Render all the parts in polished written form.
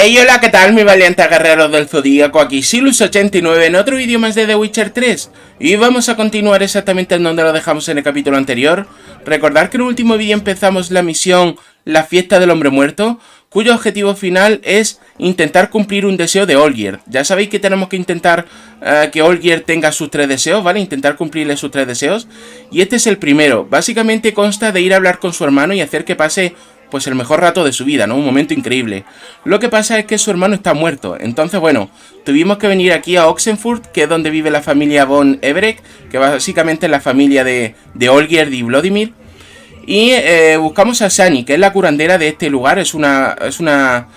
Hey, hola, ¿qué tal, mis valientes guerreros del Zodiaco? Aquí Silus89 en otro vídeo más de The Witcher 3. Y vamos a continuar exactamente en donde lo dejamos en el capítulo anterior. Recordad que en el último vídeo empezamos la misión La Fiesta del Hombre Muerto, cuyo objetivo final es intentar cumplir un deseo de Olgierd. Ya sabéis que tenemos que intentar que Olgierd tenga sus 3 deseos, ¿vale? Intentar cumplirle sus 3 deseos. Y este es el primero. Básicamente consta de ir a hablar con su hermano y hacer que pase pues el mejor rato de su vida, ¿no? Un momento increíble. Lo que pasa es que su hermano está muerto. Entonces, bueno, tuvimos que venir aquí a Oxenfurt, que es donde vive la familia von Everec, que básicamente es la familia de Olgierd y Vlodimir. Y buscamos a Shani, que es la curandera de este lugar. Es una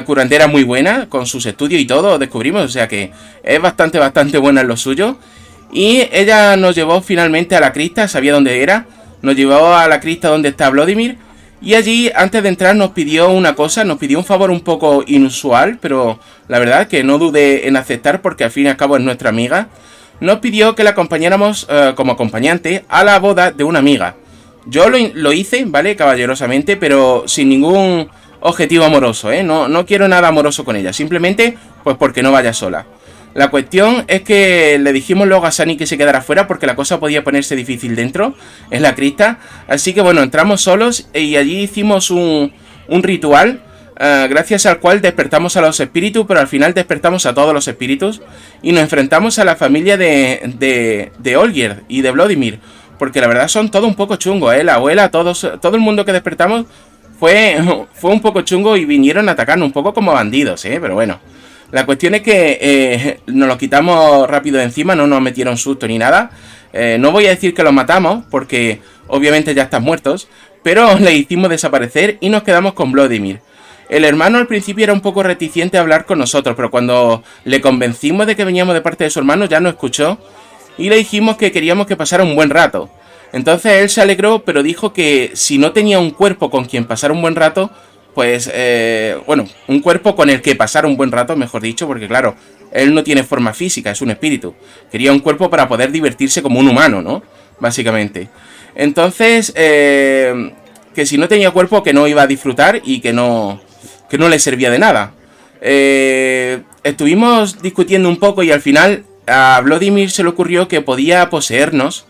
curandera muy buena, con sus estudios y todo, descubrimos. O sea que es bastante buena en lo suyo. Y ella nos llevó finalmente a la cripta, sabía dónde era. Nos llevó a la cripta donde está Vlodimir. Y allí, antes de entrar, nos pidió una cosa, nos pidió un favor un poco inusual, pero la verdad que no dudé en aceptar porque al fin y al cabo es nuestra amiga. Nos pidió que la acompañáramos como acompañante a la boda de una amiga. Yo lo hice, ¿vale? Caballerosamente, pero sin ningún objetivo amoroso, ¿eh? No quiero nada amoroso con ella, simplemente pues porque no vaya sola. La cuestión es que le dijimos luego a Shani que se quedara fuera porque la cosa podía ponerse difícil dentro, en la cripta. Así que bueno, entramos solos y allí hicimos un ritual, gracias al cual despertamos a los espíritus, pero al final despertamos a todos los espíritus y nos enfrentamos a la familia de Olgierd y de Vlodimir. Porque la verdad son todo un poco chungos, ¿eh? La abuela, todo el mundo que despertamos fue un poco chungo y vinieron a atacarnos un poco como bandidos, ¿eh? Pero bueno. La cuestión es que nos lo quitamos rápido de encima, no nos metieron susto ni nada. No voy a decir que los matamos, porque obviamente ya están muertos, pero le hicimos desaparecer y nos quedamos con Vlodimir. El hermano al principio era un poco reticente a hablar con nosotros, pero cuando le convencimos de que veníamos de parte de su hermano ya nos escuchó y le dijimos que queríamos que pasara un buen rato. Entonces él se alegró, pero dijo que si no tenía un cuerpo con quien pasar un buen rato, pues, bueno, un cuerpo con el que pasar un buen rato, mejor dicho, porque claro, él no tiene forma física, es un espíritu. Quería un cuerpo para poder divertirse como un humano, ¿no? Básicamente. Entonces, que si no tenía cuerpo, que no iba a disfrutar y que no le servía de nada. Estuvimos discutiendo un poco y al final a Vlodimir se le ocurrió que podía poseernos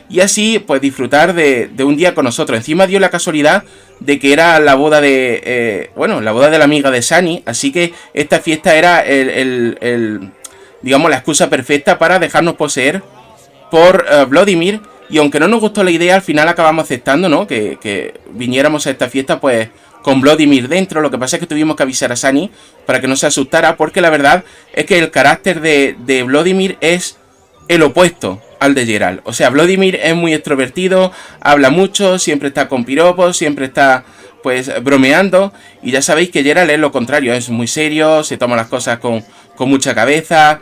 y así pues disfrutar de un día con nosotros. Encima dio la casualidad de que era la boda de la boda de la amiga de Shani, así que esta fiesta era digamos la excusa perfecta para dejarnos poseer por Vlodimir. Y aunque no nos gustó la idea, al final acabamos aceptando, ¿no? Que viniéramos a esta fiesta pues con Vlodimir dentro. Lo que pasa es que tuvimos que avisar a Shani para que no se asustara, porque la verdad es que el carácter de Vlodimir es el opuesto al de Geralt. O sea, Vlodimir es muy extrovertido, habla mucho, siempre está con piropos, siempre está pues bromeando. Y ya sabéis que Geralt es lo contrario, es muy serio, se toma las cosas con mucha cabeza,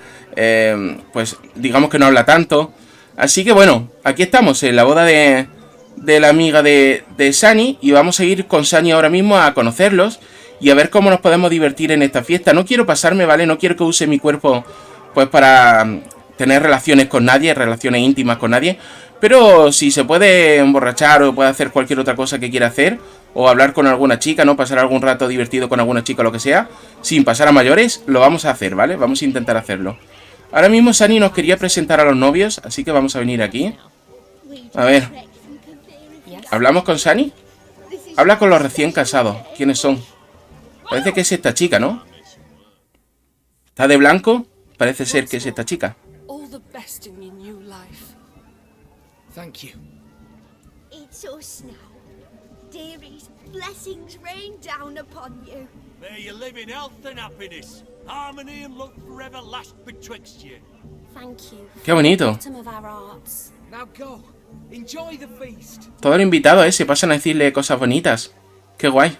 pues digamos que no habla tanto. Así que bueno, aquí estamos en la boda de la amiga de Shani y vamos a ir con Shani ahora mismo a conocerlos y a ver cómo nos podemos divertir en esta fiesta. No quiero pasarme, ¿vale? No quiero que use mi cuerpo pues para tener relaciones con nadie, relaciones íntimas con nadie, pero si se puede emborrachar o puede hacer cualquier otra cosa que quiera hacer, o hablar con alguna chica, ¿no? Pasar algún rato divertido con alguna chica o lo que sea, sin pasar a mayores, lo vamos a hacer, ¿vale? Vamos a intentar hacerlo. Ahora mismo Shani nos quería presentar a los novios, así que vamos a venir aquí. A ver, ¿hablamos con Shani? Habla con los recién casados. ¿Quiénes son? Parece que es esta chica, ¿no? ¿Está de blanco? Parece ser que es esta chica. Thank you. It's us now. Dearies, blessings rain down upon you. May you live in health and happiness. Harmony and love forever last betwixt you. Thank you. Qué bonito. Now go. Enjoy the feast. Todos los invitados, se pasan a decirle cosas bonitas. Qué guay.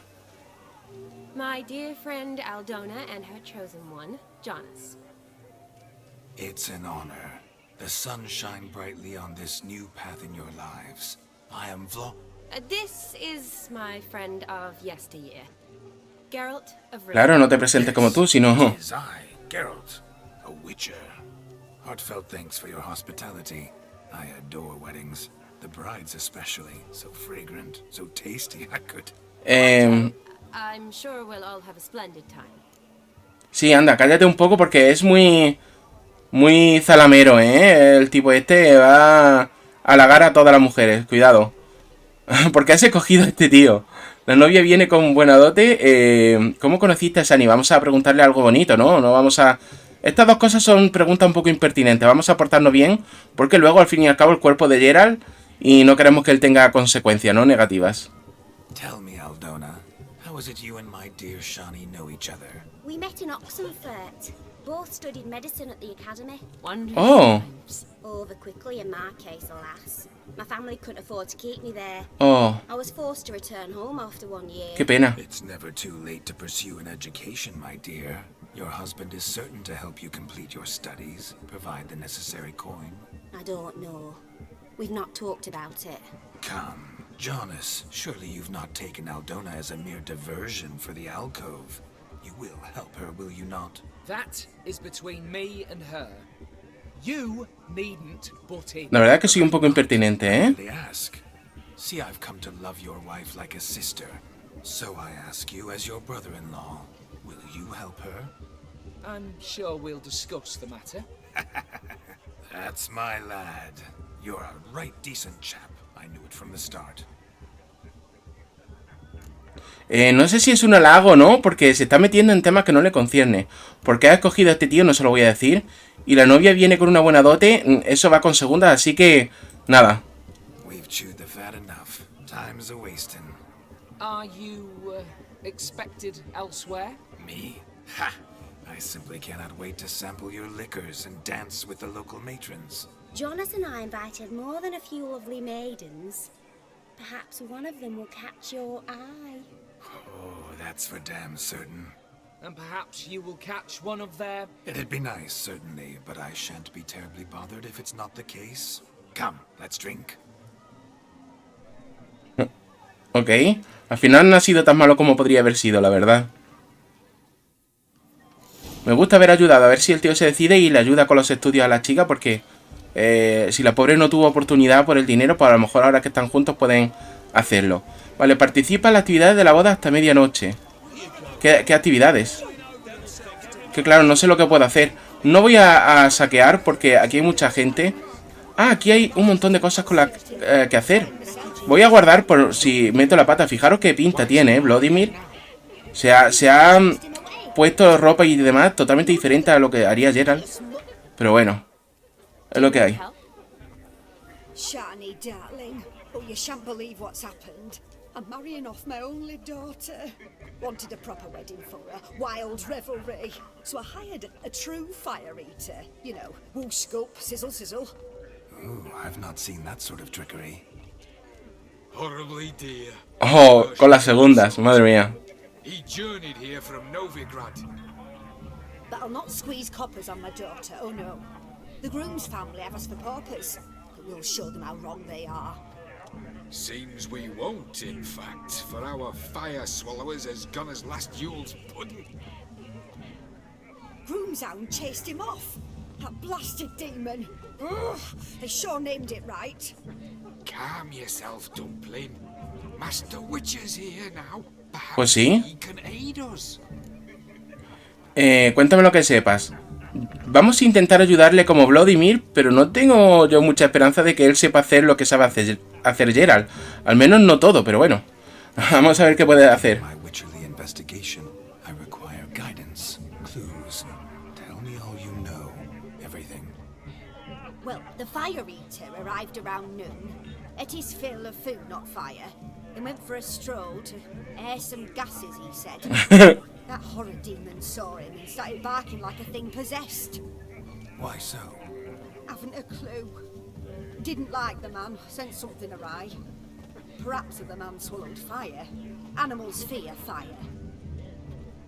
My dear friend Aldona and her chosen one, Jonas. It's an honor. The sun shine brightly on this new path in your lives. I am This is my friend of yesteryear, Geralt of Rivia. Claro, no te presentes como tú, sino... Is I, Geralt, a witcher. Heartfelt thanks for your hospitality. I adore weddings. The brides especially. So fragrant, so tasty, I could... I'm sure we'll all have a splendid time. Sí, anda, cállate un poco porque es muy zalamero, ¿eh? El tipo este va a halagar a todas las mujeres. Cuidado. ¿Por qué has escogido a este tío? La novia viene con buena dote. ¿Cómo conociste a Shani? Vamos a preguntarle algo bonito, ¿no? No vamos a... Estas dos cosas son preguntas un poco impertinentes. Vamos a portarnos bien porque luego, al fin y al cabo, el cuerpo de Geralt y no queremos que él tenga consecuencias, ¿no? Negativas. Tell me, Aldona, how is it you and my dear Shani know each other? We met in Oxenfurt. Both studied medicine at the academy. Wonderful Oh. times. Over quickly in my case, alas. My family couldn't afford to keep me there. Oh, I was forced to return home after 1 year. qué pena. It's never too late to pursue an education, my dear. Your husband is certain to help you complete your studies, provide the necessary coin. I don't know. We've not talked about it. Come, Jonas, surely you've not taken Aldona as a mere diversion for the alcove. You will help her, will you not? That is between me and her. You needn't butt in. La verdad que soy un poco impertinente, ¿eh? They ask. See, I've come to love your wife like a sister. So I ask you as your brother-in-law, will you help her? I'm sure we'll discuss the matter. That's my lad. You're a right decent chap. I knew it from the start. No sé si es un halago o no, porque se está metiendo en temas que no le concierne. Porque ha escogido a este tío, no se lo voy a decir. Y la novia viene con una buena dote, eso va con segunda, así que... Nada. We've chewed the fat enough. Time's a-wasting. Are you expected elsewhere? Me? Ha! I simply cannot wait to sample your liquors and dance with the local matrons. Jonas and I invited more than a few lovely maidens. Perhaps one of them will catch your eye. Oh, that's for damn certain. And perhaps you will catch one of their... It'd be nice, certainly, but I shan't be terribly bothered if it's not the case. Come, let's drink. Ok. Al final no ha sido tan malo como podría haber sido, la verdad. Me gusta haber ayudado, a ver si el tío se decide y le ayuda con los estudios a la chica, porque si la pobre no tuvo oportunidad por el dinero, pues a lo mejor ahora que están juntos pueden hacerlo. Vale, participa en las actividades de la boda hasta medianoche. ¿Qué actividades? Que claro, no sé lo que puedo hacer. No voy a saquear porque aquí hay mucha gente. Ah, aquí hay un montón de cosas con las que hacer. Voy a guardar por si meto la pata. Fijaros qué pinta tiene, Vlodimir. Se ha puesto ropa y demás totalmente diferente a lo que haría Geralt. Pero bueno, es lo que hay. Shani, darling. Oh, you shan't believe what's happened. I'm marrying off my only daughter. Wanted a proper wedding for her, wild revelry. So I hired a true fire eater. You know, whoosh, scoop, sizzle, sizzle. Ooh, I've not seen that sort of trickery. Horribly dear. Oh, con las segundas, madre mía. He journeyed here from Novigrad. But I'll not squeeze coppers on my daughter, oh no. The groom's family have us for paupers, but we'll show them how wrong they are. Seems we won't, in fact, for our fire swallowers has gone as last Yule's pudding. Groom's hound chased him off. That blasted demon. Ugh, they sure named it right. Calm yourself, Dumpling. Master Witcher's here now. Perhaps Pues sí. he can aid us. Cuéntame lo que sepas. Vamos a intentar ayudarle como Vlodimir, pero no tengo yo mucha esperanza de que él sepa hacer lo que sabe hacer Geralt. Al menos no todo, pero bueno. Vamos a ver qué puede hacer. My witcherly investigation, I require guidance, clues. Tell me all you know, everything. Well, the fire eater arrived around noon. Ate his fill of food, not fire. Then went for a stroll to air some gases, he said. That horrid demon saw him and started barking like a thing possessed. Why so? Haven't a clue. Didn't like the man, sent something awry. Perhaps if the man swallowed fire. Animals fear fire.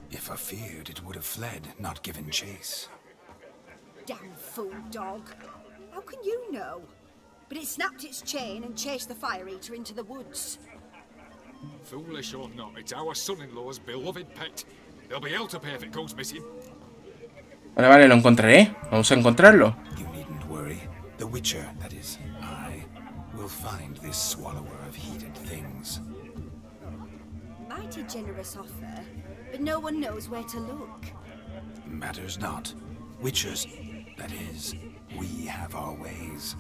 If I feared, it would have fled, not given chase. Damn fool dog. How can you know? But it snapped its chain and chased the fire eater into the woods. Foolish or not, it's our son-in-law's beloved pet. There'll be hell to pay if it goes missing. Vale, vale, lo encontraré. Vamos a encontrarlo. You needn't worry. The Witcher, that is, I, will find this swallower of heated things. Mighty generous offer, but no one knows where to look. Matters not. Witchers, that is, we have our ways.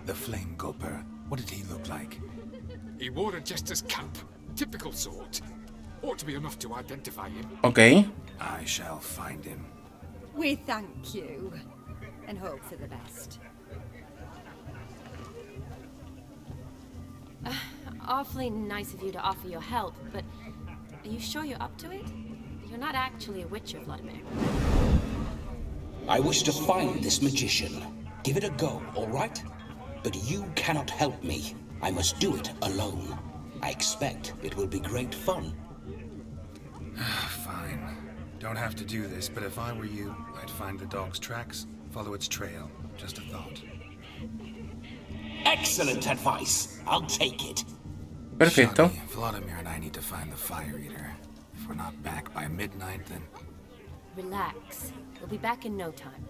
The Flame Gulper, what did he look like? He wore a jester's cap. Typical sort. Ought to be enough to identify him. Ok. I shall find him. We thank you and hope for the best. Awfully nice of you to offer your help, but are you sure you're up to it? You're not actually a witcher, Vlodimir. I wish to find this magician. Give it a go, all right? But you cannot help me. I must do it alone. I expect it will be great fun. Fine. Don't have to do this, but if I were you, I'd find the dog's tracks, follow its trail. Just a thought. Excellent advice. I'll take it. Perfecto. Shani, Vlodimir and I need to find the Fire Eater. If we're not back by midnight, then... Relax. We'll be back in no time.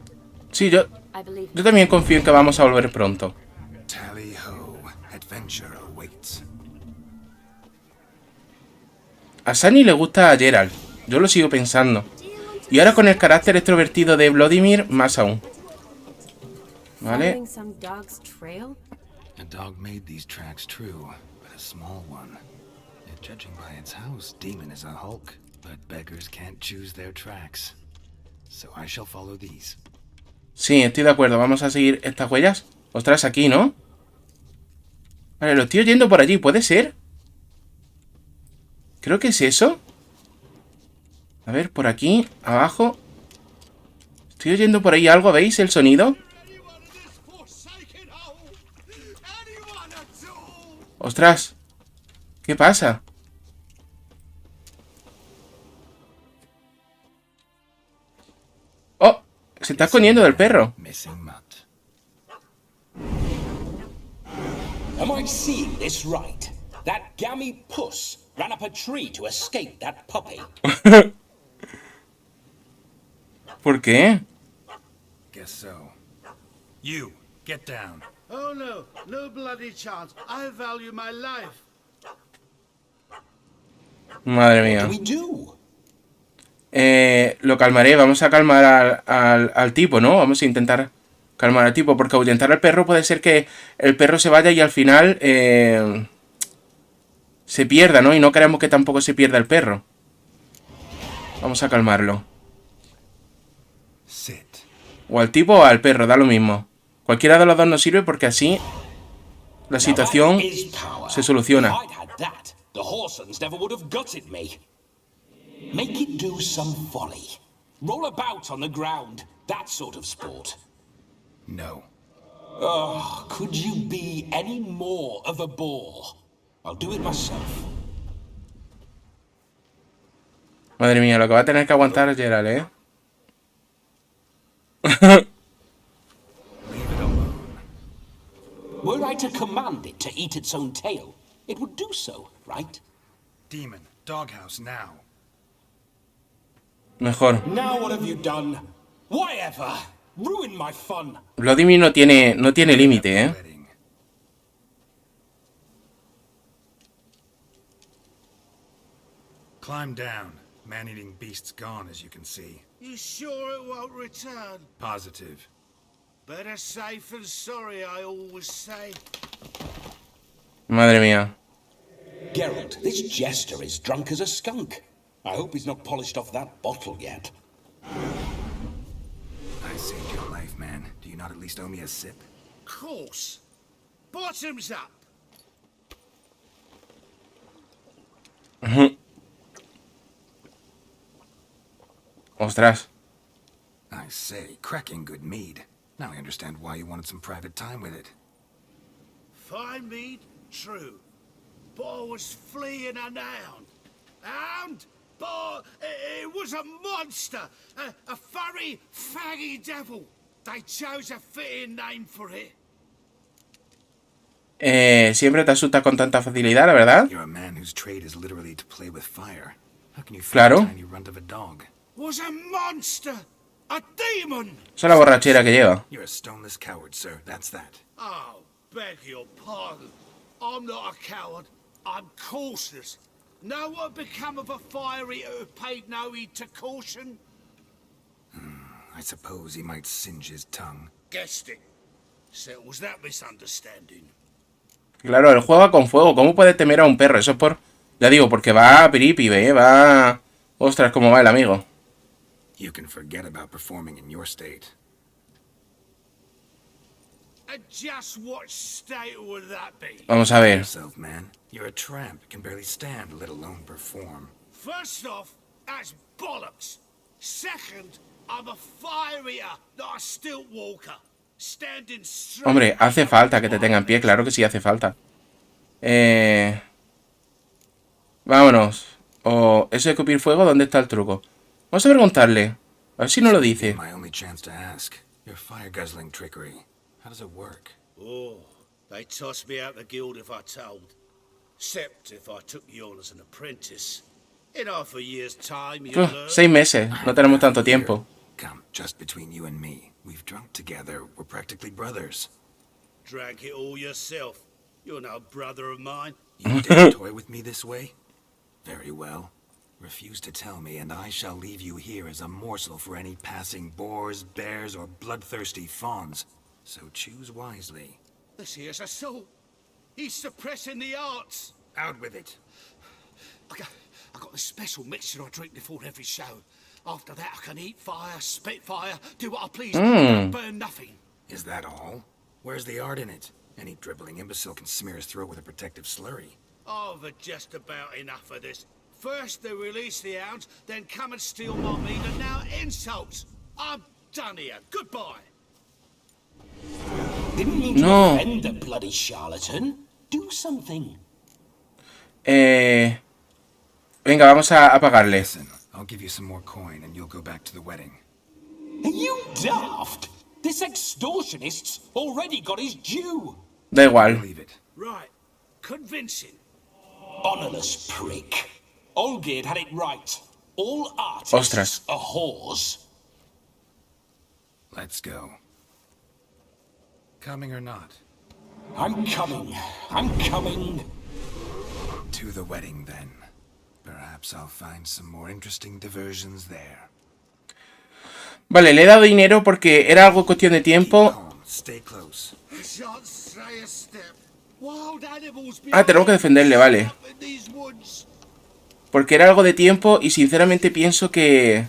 Sí, yo I believe también confío en que vamos a volver pronto. Tally ho, adventure awaits. A Shani le gusta a Geralt. Yo lo sigo pensando. Y ahora con el carácter extrovertido de Vlodimir, más aún. ¿Vale? following some dog's trail. A dog made these tracks true, but a small one. And judging by its house, Demon is a hulk. But beggars can't choose their tracks. So I shall follow these. Sí, estoy de acuerdo. Vamos a seguir estas huellas. Ostras, aquí, ¿no? Vale, lo estoy oyendo por allí. ¿Puede ser? Creo que es eso. A ver, por aquí, abajo. Estoy oyendo por ahí algo. ¿Veis el sonido? Ostras. ¿Qué pasa? ¡Oh! Se está escondiendo del perro. Missing mutt. Am I seeing this right? That gammy puss ran up a tree to escape that puppy. ¿Por qué? Guess so. You, get down. Oh no, no bloody chance. I value my life. Madre What mía. do we do? Lo calmaré. Vamos a calmar al tipo, ¿no? Vamos a intentar calmar al tipo. Porque ahuyentar al perro puede ser que el perro se vaya y al final se pierda, ¿no? Y no queremos que tampoco se pierda el perro. Vamos a calmarlo. Sit. O al tipo o al perro, da lo mismo. Cualquiera de los dos nos sirve porque así la situación Now that is power. se soluciona. If I'd had that, the Horsons never would have gutted me. Make it do some folly. Roll about on the ground. That sort of sport. No. Oh, could you be any more of a bore? I'll do it myself. Madre mía, lo que va a tener que aguantar es Geralt, ¿eh? Leave it alone. Were I to command it to eat its own tail, it would do so, right? Demon, doghouse now. Mejor. Now what have you done? Why ever? Ruin my fun. Vlodimir no tiene límite, ¿eh? Wedding. Climb down. Man-eating beast's gone, as you can see. You sure it won't return? Positive. Better safe than sorry, I always say. Madre mía. Geralt, this jester is drunk as a skunk. I hope he's not polished off that bottle yet. I saved your life, man. Do you not at least owe me a sip? Course. Bottoms up. Ostras. I say, cracking good mead. Now I understand why you wanted some private time with it. Fine mead, true. But I was fleeing an hound. Hound? But it was a monster. A furry, faggy devil. They chose a fitting name for it. Siempre te asustas con tanta facilidad, la verdad. You're a man whose trade is literally to play with fire. How can you feel Claro. a tiny runt of a dog? Was a monster. A demon. Esa es la borrachera que lleva. You're a stoneless coward, sir. That's that. Oh, beg your pardon. I'm not a coward. I'm cautious. Know what become of a fire eater who paid no heed to caution? I suppose he might singe his tongue. Guessed it. Settles that misunderstanding. Claro, él juega con fuego. ¿Cómo puede temer a un perro? Eso es por... Ya digo, porque va a piripi, ¿eh? Va... Ostras, cómo va el amigo. You can forget about performing in your state. And just what state would that be? Vamos a ver. Yourself, man. You're a tramp, can barely stand, let alone perform. First off, that's bollocks. Second, I'm a fire eater, not a stilt walker. Standing straight. Hombre, hace falta que te tenga en pie. Claro que sí hace falta. Vámonos. O eso de escupir fuego, ¿dónde está el truco? Vamos a preguntarle. A ver si no lo dice. My only chance to ask. Your fire guzzling trickery. How does it work? Oh, they tossed me out the guild if I told. Except if I took you on as an apprentice. In half a year's time, you learn. 6 meses. No tenemos tanto tiempo. Come, just between you and me. We've drunk together. We're practically brothers. Drank it all yourself. You're no brother of mine. You dare toy with me this way? Very well. Refuse to tell me, and I shall leave you here as a morsel for any passing boars, bears, or bloodthirsty fawns. So choose wisely. This here's assault. He's suppressing the arts. Out with it. I got a special mixture I drink before every show. After that, I can eat fire, spit fire, do what I please, burn nothing. Is that all? Where's the art in it? Any dribbling imbecile can smear his throat with a protective slurry. I've had just about enough of this. First they release the hounds, then come and steal my meat, and now insults. I'm done here. Goodbye. Didn't mean to offend the bloody charlatan. Do something. Venga, vamos a apagarle. Listen, I'll give you some more coin and you'll go back to the wedding. Are you daft? This extortionist's already got his due. Da igual. Leave it. Right. Convincing. Honorless prick. Olgerd had it right. All artists Ostras. are whores. Let's go. Coming or not? I'm coming. I'm coming. To the wedding, then. Perhaps I'll find some more interesting diversions there. Vale, le he dado dinero porque era algo cuestión de tiempo. Stay close. Shan't say a step. Wild animals Tenemos que defenderle, vale. in these woods. Porque era algo de tiempo y sinceramente pienso que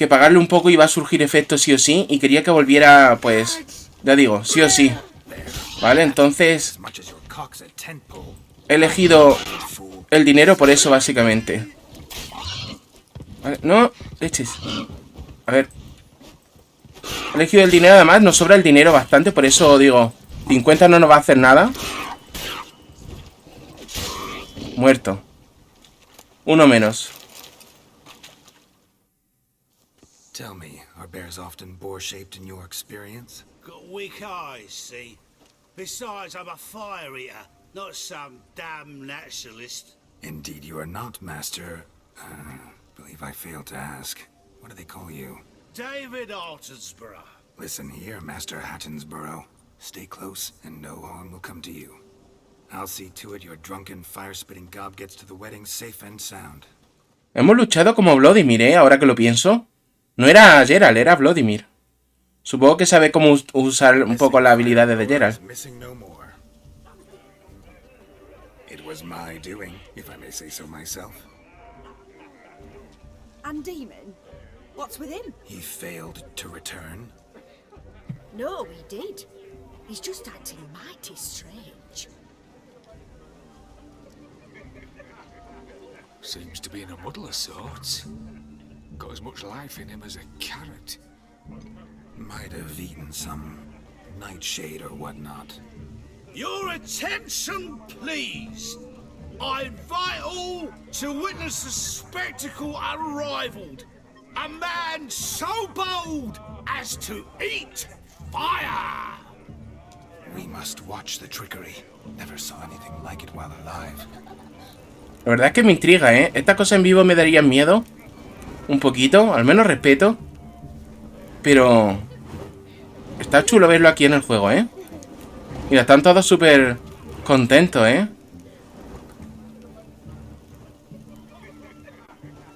pagarle un poco iba a surgir efecto sí o sí. Y quería que volviera, pues, ya digo, sí o sí. Vale, entonces he elegido el dinero por eso, básicamente. Vale, no, leches. A ver. He elegido el dinero, además nos sobra el dinero bastante, por eso digo, 50 no nos va a hacer nada. Muerto. Uno menos. Tell me, are bears often boar-shaped in your experience? Got weak eyes, see? Besides, I'm a fire eater, not some damn naturalist. Indeed you are not, Master. Believe I failed to ask. What do they call you? David Altonsborough. Listen here, Master Hattonsborough. Stay close, and no harm will come to you. I'll see to it your drunken, fire-spitting gob gets to the wedding safe and sound. Hemos luchado como Vlodimir, ahora que lo pienso. No era Geralt, era Vlodimir. Supongo que sabe cómo usar un poco las habilidades de Geralt. It was my doing, if I may say so myself. And Demon? What's with him? He failed to return. No, he did. He's just acting mighty strange. Seems to be in a muddle of sorts. Got as much life in him as a carrot. Might have eaten some nightshade or whatnot. Your attention, please. I invite all to witness a spectacle unrivaled. A man so bold as to eat fire. We must watch the trickery. Never saw anything like it while alive. La verdad es que me intriga, ¿eh? Estas cosas en vivo me darían miedo. Un poquito, al menos respeto. Pero está chulo verlo aquí en el juego, ¿eh? Mira, están todos súper contentos, ¿eh?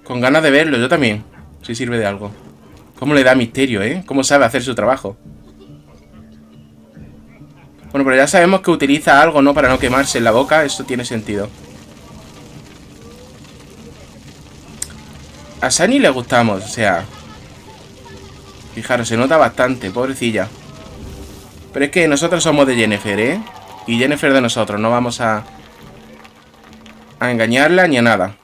Con ganas de verlo, yo también. Si sirve de algo. Cómo le da misterio, ¿eh? Cómo sabe hacer su trabajo. Bueno, pero ya sabemos que utiliza algo, ¿no? Para no quemarse en la boca. Esto tiene sentido. A Shani le gustamos, o sea... Fijaros, se nota bastante, pobrecilla. Pero es que nosotros somos de Jennifer, ¿eh? Y Jennifer de nosotros, no vamos a engañarla ni a nada.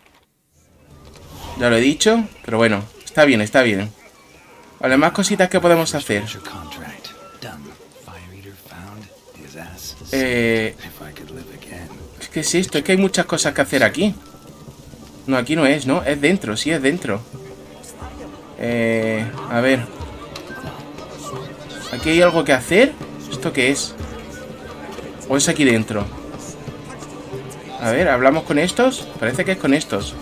Ya lo he dicho, pero bueno, está bien, está bien. Vale, más cositas que podemos hacer. Es que es esto, es que hay muchas cosas que hacer aquí. No, aquí no es, ¿no? Es dentro, sí, es dentro. A ver. ¿Aquí hay algo que hacer? ¿Esto qué es? ¿O es aquí dentro? A ver, ¿hablamos con estos? Parece que es con estos.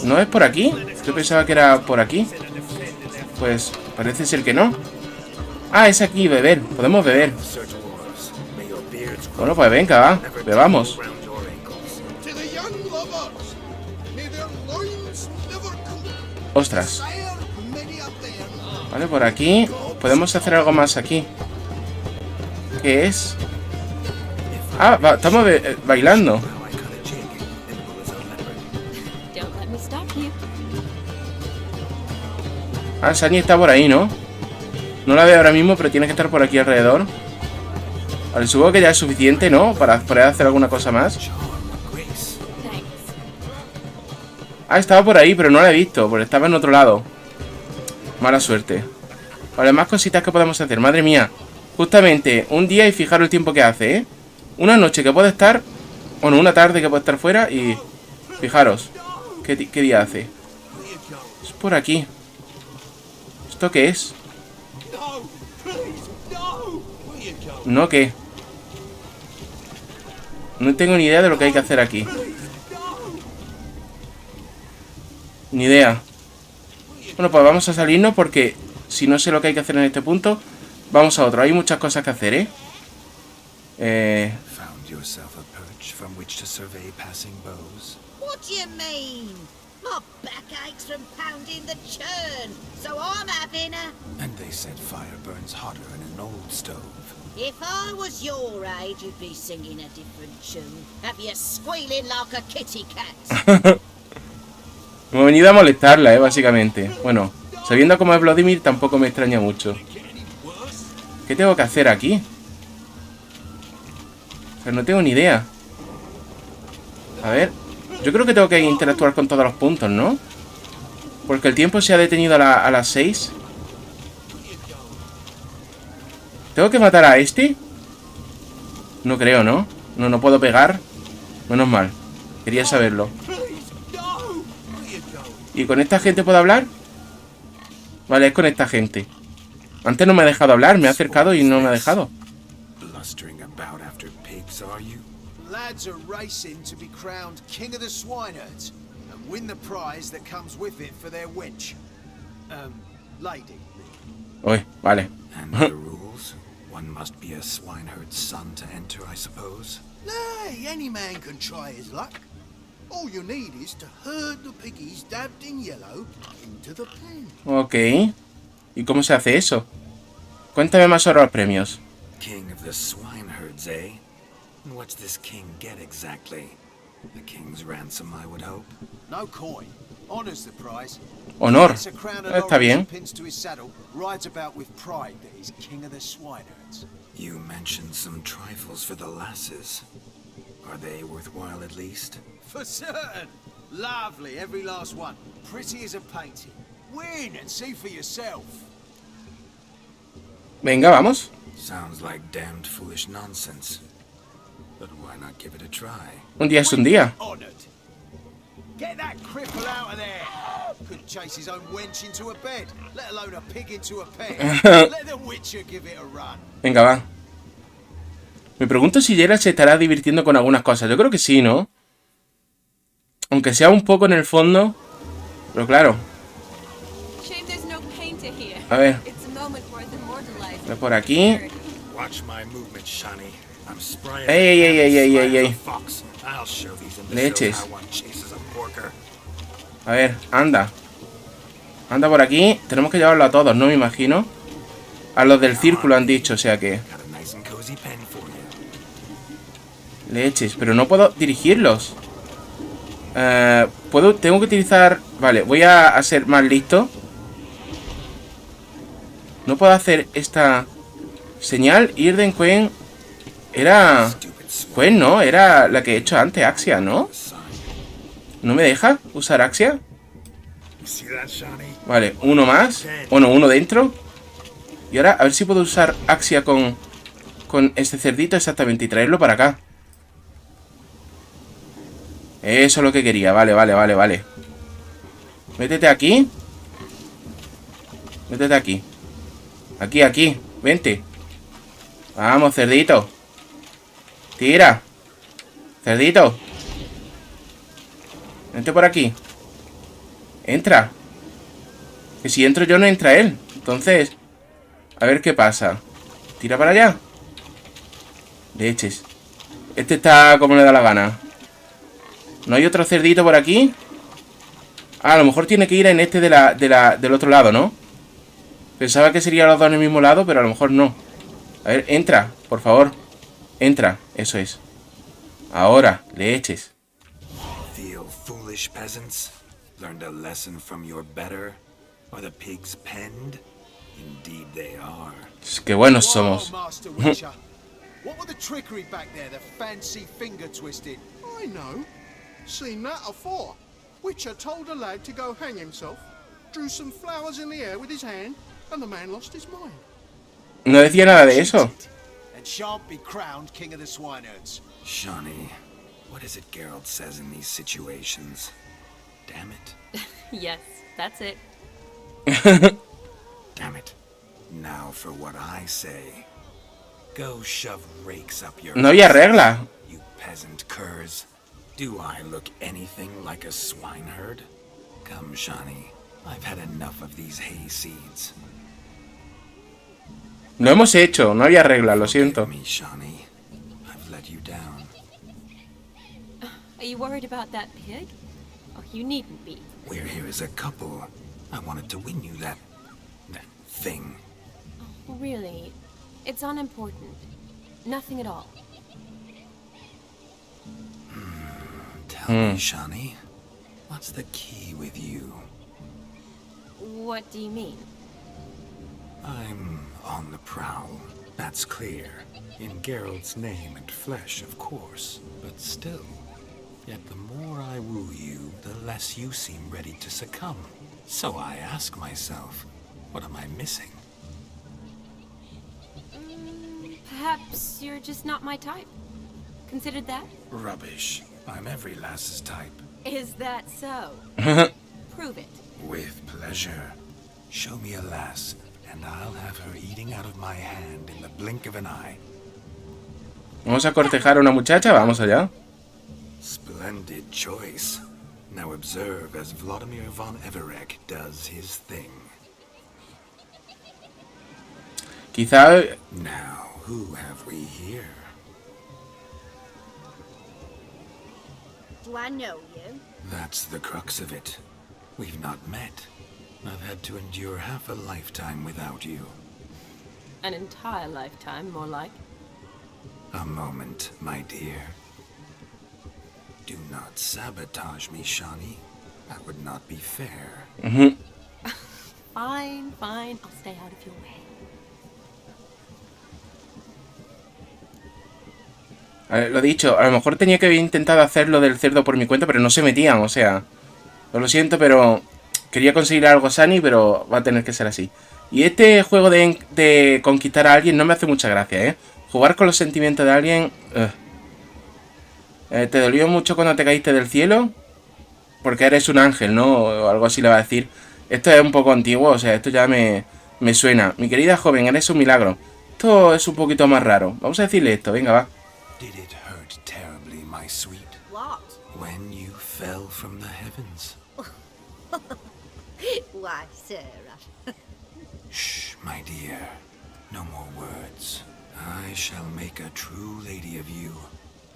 ¿No es por aquí? Yo pensaba que era por aquí. Pues parece ser que no. Ah, es aquí, beber. Podemos beber. Bueno, pues venga, va. Bebamos. Ostras. Vale, por aquí. Podemos hacer algo más aquí. ¿Qué es? Ah, estamos bailando. Ah, Shani está por ahí, ¿no? No la veo ahora mismo, pero tiene que estar por aquí alrededor. Vale, supongo que ya es suficiente, ¿no? Para poder hacer alguna cosa más. Ah, estaba por ahí, pero no la he visto, porque estaba en otro lado. Mala suerte. Vale, más cositas que podemos hacer. Madre mía. Justamente un día y fijaros el tiempo que hace, ¿eh? Una noche que puede estar... Bueno, una tarde que puede estar fuera y... Fijaros. ¿Qué día hace? Es por aquí. ¿Esto qué es? ¿No qué? No tengo ni idea de lo que hay que hacer aquí. Ni idea. Bueno, pues vamos a salirnos porque si no sé lo que hay que hacer en este punto, vamos a otro. Hay muchas cosas que hacer, ¿eh? What do you mean? My back aches from pounding the churn, so I'm having a... And they said fire burns hotter in an old stove. If I was your age, you'd be singing a different tune. Have you squealing like a kitty cat? Hemos venido a molestarla, básicamente. Bueno, sabiendo cómo es Vlodimir, tampoco me extraña mucho. ¿Qué tengo que hacer aquí? O sea, no tengo ni idea. A ver. Yo creo que tengo que interactuar con todos los puntos, ¿no? Porque el tiempo se ha detenido a las 6. ¿Tengo que matar a este? No creo, ¿no? No puedo pegar. Menos mal. Quería saberlo. ¿Y con esta gente puedo hablar? Vale, es con esta gente. Antes no me ha dejado hablar, me ha acercado y no me ha dejado. Lads are racing to be crowned king of the swineherds and win the prize that comes with it for their wench. Lady. Uy, vale. And the rules? One must be a swineherd's son to enter, I suppose. Nay, any man can try his luck. All you need is to herd the piggies dabbed in yellow into the pen. Ok. ¿Y cómo se hace eso? Cuéntame más sobre los premios. King of the swineherds, eh? And what's this king get exactly? The king's ransom, I would hope. No coin. Honor's the prize. Honor. Gets a crown of Está bien. pins to his saddle, rides about with pride that he's king of the swineherds. You mentioned some trifles for the lasses. Are they worthwhile at least? For certain. Lovely, every last one. Pretty as a painting. Win and see for yourself. Venga, vamos. Sounds like damned foolish nonsense. But why not give it a try? Un día es un día. Honored. Get that cripple out of there. Couldn't chase his own wench into a bed, let alone a pig into a pen. Let the Witcher give it a run. Venga, va. Me pregunto si Geralt se estará divirtiendo con algunas cosas. Yo creo que sí, ¿no? Aunque sea un poco en el fondo. Pero claro. A ver. Voy por aquí. ¡Ey! Leches. A ver, anda. Anda por aquí. Tenemos que llevarlo a todos, ¿no? Me imagino. A los del círculo han dicho, o sea que... Leches, pero no puedo dirigirlos. Tengo que utilizar... Vale, voy a ser más listo. No puedo hacer esta señal. Irden Quen. Era... Quen, ¿no? Era la que he hecho antes, Axia, ¿no? ¿No me deja usar Axia? Vale, uno más. Bueno, uno dentro. Y ahora a ver si puedo usar Axia con este cerdito exactamente y traerlo para acá. Eso es lo que quería. Vale. Métete aquí. Métete aquí. Aquí. Vente. Vamos, cerdito. Tira. Cerdito. Vente por aquí. Entra. Que si entro yo no entra él. Entonces, a ver qué pasa. Tira para allá. Leches. Este está como le da la gana. ¿No hay otro cerdito por aquí? Ah, a lo mejor tiene que ir en este del otro lado, ¿no? Pensaba que serían los dos en el mismo lado, pero a lo mejor no. A ver, entra, por favor. Entra, eso es. Ahora, leches. Feel foolish peasants? Learned a lesson from your better? Are the pigs penned? Indeed they are. Qué buenos somos. Master Witcher. What were the trickery back there, the fancy finger twisting? I know. Seen that afore. Witcher told a lad to go hang himself, drew some flowers in the air with his hand, and the man lost his mind. No decía nada de eso. And shan't be crowned king of the swineherds. Shani, what is it Geralt says in these situations? Damn it. Yes, that's it. Damn it. Now for what I say. Go shove rakes up your No había regla. you peasant curs. Do I look anything like a swineherd? Come, Shani. I've had enough of these hay seeds. Lo hemos hecho, no había regla, lo siento. Me, Shani. I've let you down. Are you worried about that pig? Oh, you needn't be. We're here as a couple. I wanted to win you that thing. Really? It's unimportant. Nothing at all. Tell me, Shani, what's the key with you? What do you mean? I'm on the prowl. That's clear. In Geralt's name and flesh, of course. But still. Yet the more I woo you, the less you seem ready to succumb. So I ask myself, what am I missing? Perhaps you're just not my type. Considered that? Rubbish. I'm every lass's type. Is that so? Prove it. With pleasure. Show me a lass, and I'll have her eating out of my hand in the blink of an eye. Vamos a cortejar a una muchacha, vamos allá. Splendid choice. Now observe as Vlodimir von Everek does his thing. Quizá... Now, who have we here? Do I know you? That's the crux of it. We've not met. I've had to endure half a lifetime without you. An entire lifetime, more like. A moment, my dear. Do not sabotage me, Shani. That would not be fair. Fine. I'll stay out of your way. A ver, lo dicho, a lo mejor tenía que haber intentado hacerlo del cerdo por mi cuenta, pero no se metían, o sea... Lo siento, pero... Quería conseguir algo a Shani, pero va a tener que ser así. Y este juego de conquistar a alguien no me hace mucha gracia, ¿eh? Jugar con los sentimientos de alguien... ¿Te dolió mucho cuando te caíste del cielo? Porque eres un ángel, ¿no? O algo así le va a decir. Esto es un poco antiguo, o sea, esto ya me suena. Mi querida joven, eres un milagro. Esto es un poquito más raro. Vamos a decirle esto, venga, va. Did it hurt terribly, my sweet? What? When you fell from the heavens. Why, Sarah. Shh, my dear. No more words. I shall make a true lady of you.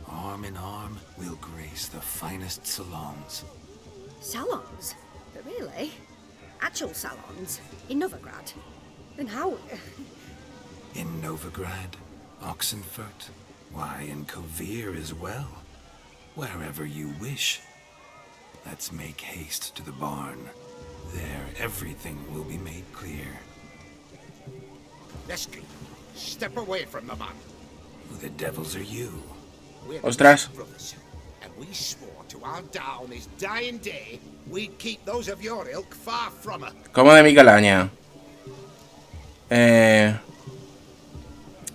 Arm in arm, we'll grace the finest salons. Salons? But really? Actual salons in Novigrad. And how? In Novigrad, Oxenfurt, why, in Kovir as well. Wherever you wish. Let's make haste to the barn. There, everything will be made clear. Leslie, step away from the man. Who the devils are you? We're Ostras. brothers, and we swore to our down on his dying day we'd keep those of your ilk far from her. Como de mi calaña.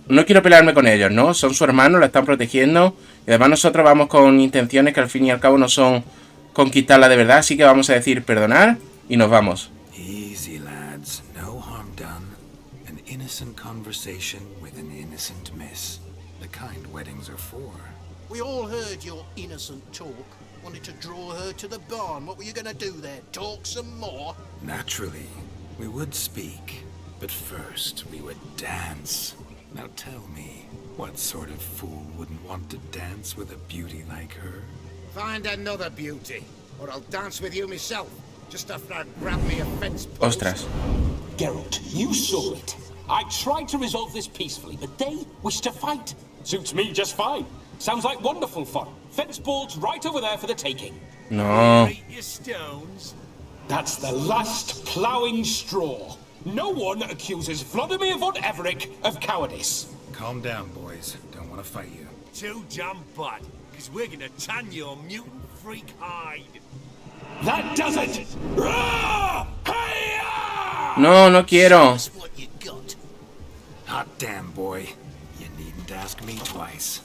No quiero pelearme con ellos, ¿no? Son su hermano, la están protegiendo. Y además nosotros vamos con intenciones que al fin y al cabo no son conquistarla de verdad. Así que vamos a decir perdonar y nos vamos. Easy, lads. No harm done. An innocent conversation with an innocent miss. The kind weddings are for. We all heard your innocent talk. Wanted to draw her to the barn. What were you gonna do there? Talk some more? Naturally, we would speak. But first, we would dance. Now tell me, what sort of fool wouldn't want to dance with a beauty like her? Find another beauty, or I'll dance with you myself. Just after I grab me a fence post. Ostras. Geralt, you saw it. I tried to resolve this peacefully, but they wish to fight. Suits me just fine. Sounds like wonderful fun. Fence boards right over there for the taking. No. Your stones. That's the last ploughing straw. No one accuses Vlodimir von Everett of cowardice. Calm down, boys. Don't want to fight you. Too damn bad, because we're gonna tan your mutant freak hide. That does it! Rah! Hey-ya! No, no quiero. That's what you got. Hot damn, boy. You needn't ask me twice.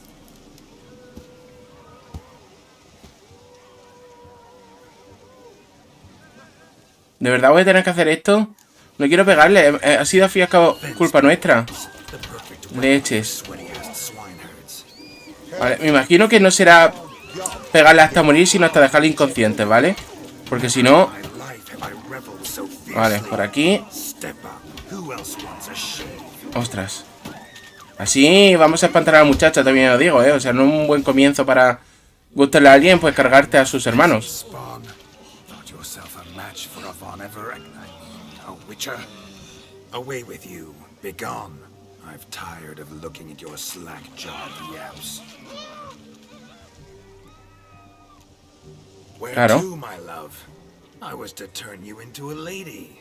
¿De verdad voy a tener que hacer esto? No quiero pegarle. Ha sido al fin y al cabo culpa nuestra. Leches. Vale, me imagino que no será pegarle hasta morir, sino hasta dejarle inconsciente, ¿vale? Porque si no... Vale, por aquí. Ostras. Así vamos a espantar a la muchacha, también lo digo, ¿eh? O sea, no es un buen comienzo para gustarle a alguien, pues cargarte a sus hermanos. Away with you. Begone. I've tired of looking at your slack-jawed yaps. Where Claro. to, my love? I was to turn you into a lady.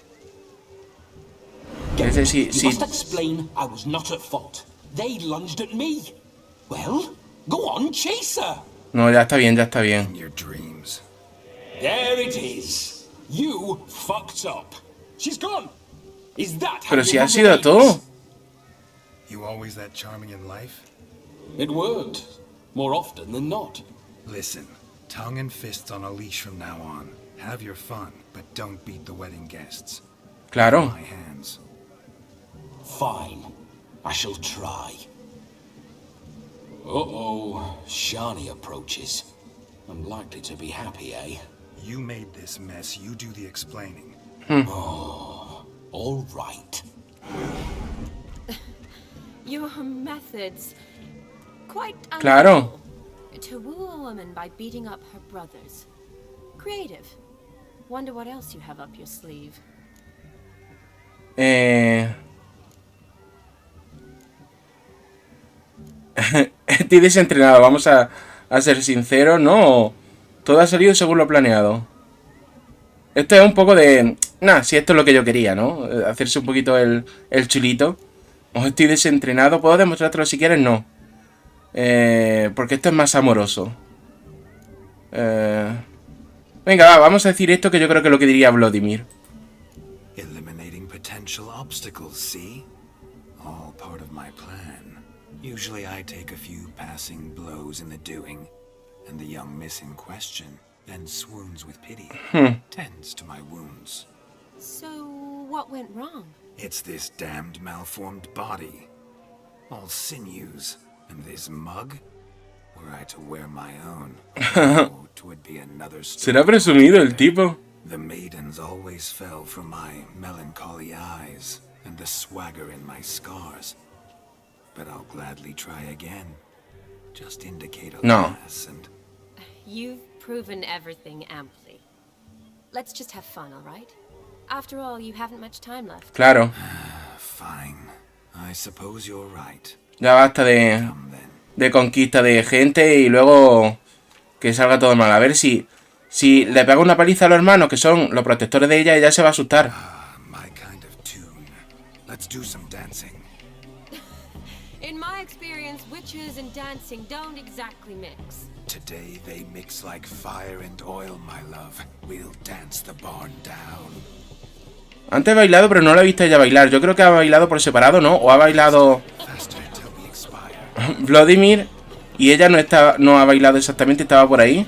Es decir, You must explain I was not at fault. They lunged at me. Well, go on, chase her. No, ya está bien, ya está bien. In your dreams. There it is. You fucked up. She's gone. Is that how Pero you si ha love sido your tú. ladies? You always that charming in life? It worked. More often than not. Listen, tongue and fists on a leash from now on. Have your fun, but don't beat the wedding guests. Claro. My hands. Fine. I shall try. Uh-oh. Shani approaches. I'm likely to be happy, eh? You made this mess. You do the explaining. Oh, all right. Your methods. Quite Claro. unusual. To woo a woman by beating up her brothers. Creative. Wonder what else you have up your sleeve. Estoy desentrenado, vamos a ser sinceros, ¿no? Todo ha salido según lo planeado. Esto es un poco de... Nah, si esto es lo que yo quería, ¿no? Hacerse un poquito el chulito. Os estoy desentrenado. ¿Puedo demostrártelo si quieres? No. Porque esto es más amoroso. Venga, va, vamos a decir esto que yo creo que es lo que diría Vlodimir. Eliminating potential obstacles, see? All part of my plan. Usually I take a few passing blows in the doing, and the young miss in question then swoons with pity, tends to my wounds. So, what went wrong? It's this damned malformed body. All sinews, and this mug? Were I to wear my own, oh, 'twould be another story. ¿Será presumido el tipo? The maidens always fell from my melancholy eyes, and the swagger in my scars. But I'll gladly try again. Just indicate a No. lass and... You've proven everything amply. Let's just have fun, all right? After all, you haven't much time left. Claro. Fine. I suppose you're right. Ya basta de conquista de gente y luego que salga todo mal. A ver si le pega una paliza a los hermanos, que son los protectores de ella se va a asustar. My kind of tune. Let's do some dancing. In my experience, witches and dancing don't exactly mix. Today they mix like fire and oil, my love. We'll dance the barn down. Antes he bailado, pero no la he visto ella bailar. Yo creo que ha bailado por separado, ¿no? O ha bailado Vlodimir y ella no ha bailado exactamente, estaba por ahí.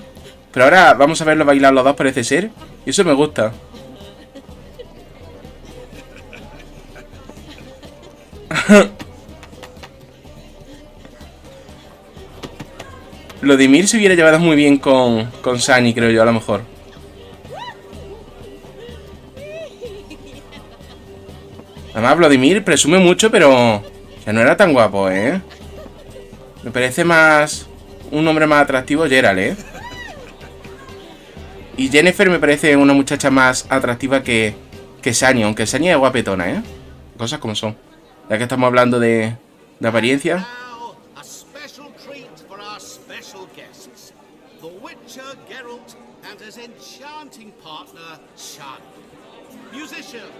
Pero ahora vamos a verlo bailar los dos, parece ser. Y eso me gusta. Vlodimir se hubiera llevado muy bien con Shani, creo yo, a lo mejor. Además, Vlodimir presume mucho, pero ya no era tan guapo, ¿eh? Me parece más un hombre más atractivo, Geralt, ¿eh? Y Jennifer me parece una muchacha más atractiva que Shani, aunque Shani es guapetona, ¿eh? Cosas como son. Ya que estamos hablando de apariencia. Enchanting partner, Shani. Musicians,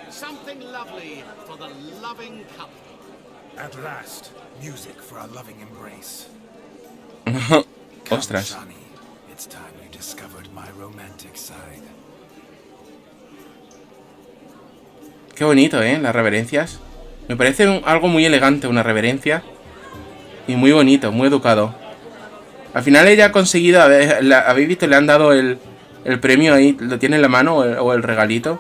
something lovely for the loving couple. At last, music for a loving embrace. Ostras. Come, Shani. It's time you discovered my romantic side. Qué bonito, ¿eh? Las reverencias. Me parece algo muy elegante, una reverencia. Y muy bonito, muy educado. Al final ella ha conseguido, habéis visto, le han dado el premio ahí, lo tiene en la mano o el regalito.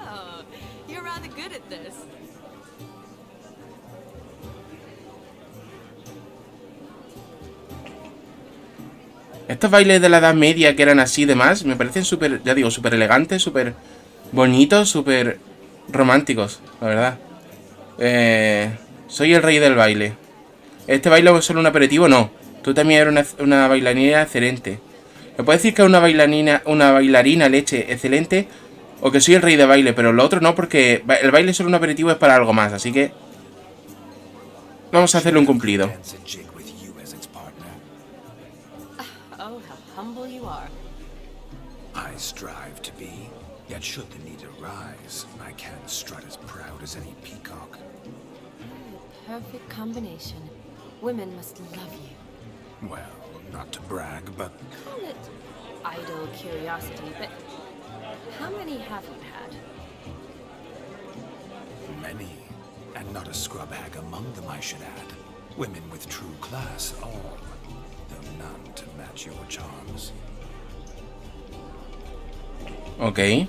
Estos bailes de la Edad Media que eran así y demás, me parecen súper, ya digo, súper elegantes, súper bonitos, súper románticos, la verdad. Soy el rey del baile. ¿Este baile es solo un aperitivo? No. Tú también eres una bailarina excelente. Me puedes decir que es una bailarina leche excelente o que soy el rey de baile, pero lo otro no, porque el baile solo un aperitivo, es para algo más, así que vamos a hacerle un cumplido. Oh, how humble you are. I strive to be, yet should the need arise, I can strut as proud as any peacock. Perfect combination. Women must love you. Well, not to brag, but... Call it idle curiosity, but how many have you had? Many, and not a scrub hag among them, I should add. Women with true class, all, though none to match your charms. Ok.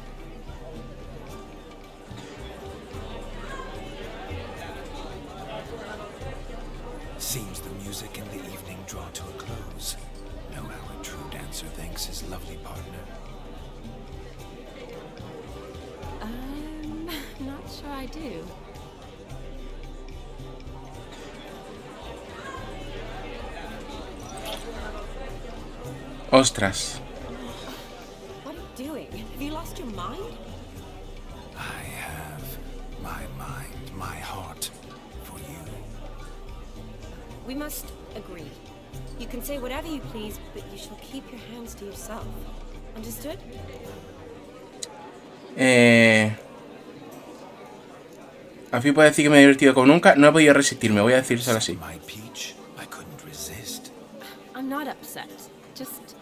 Seems the music and the evening draw to a close. Know how a true dancer thanks his lovely partner. I'm not sure I do. Ostras. What are you doing? Have you lost your mind? I have my mind, my heart for you. We must agree. You can say whatever you please, but you shall keep your hands to yourself. Understood? Al fin puedo decir que me he divertido como nunca. No he podido resistirme, voy a decírselo así. My peach, I couldn't resist. I'm not upset. Just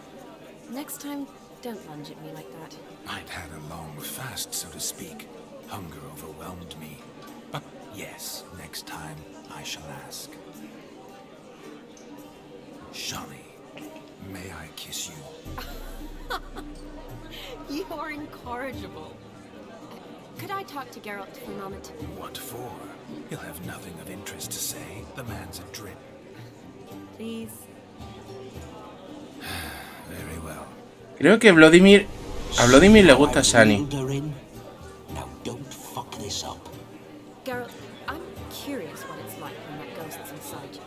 next time, don't lunge at me like that. I'd had a long fast, so to speak. Hunger overwhelmed me. But yes, next time I shall ask. Shani, may I kiss you? You're incorrigible. Could I talk to Geralt for a moment? What for? He'll have nothing of interest to say. The man's a drip. Please. Very well. Creo que a Vlodimir le gusta Shani. Now don't fuck this up. Geralt, I'm curious what it's like when that ghost's inside you.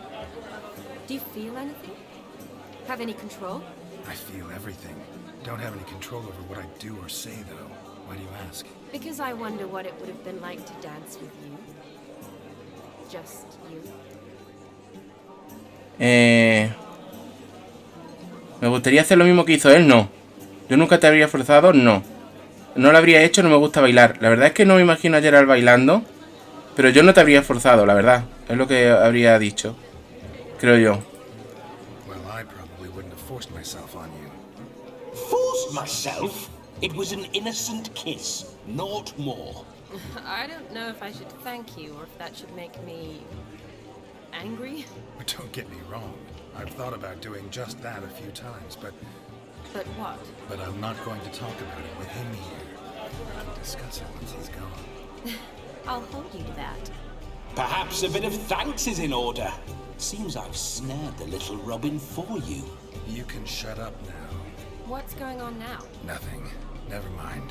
Do you feel anything? Have any control? I feel everything. Don't have any control over what I do or say, though. Why do you ask? Because I wonder what it would have been like to dance with you. Just you. Me gustaría hacer lo mismo que hizo él, no. Yo nunca te habría forzado, no. No lo habría hecho, no me gusta bailar. La verdad es que no me imagino a Geralt bailando. Pero yo no te habría forzado, la verdad. Es lo que habría dicho. Creo yo. Well, I probably wouldn't have forced myself on you. Forced myself? It was an innocent kiss, naught more. I don't know if I should thank you or if that should make me angry. But don't get me wrong. I've thought about doing just that a few times, but what? But I'm not going to talk about it with him here. We can discuss it once he's gone. I'll hold you to that. Perhaps a bit of thanks is in order. Seems I've snared the little Robin for you. You can shut up now. What's going on now? Nothing. Never mind.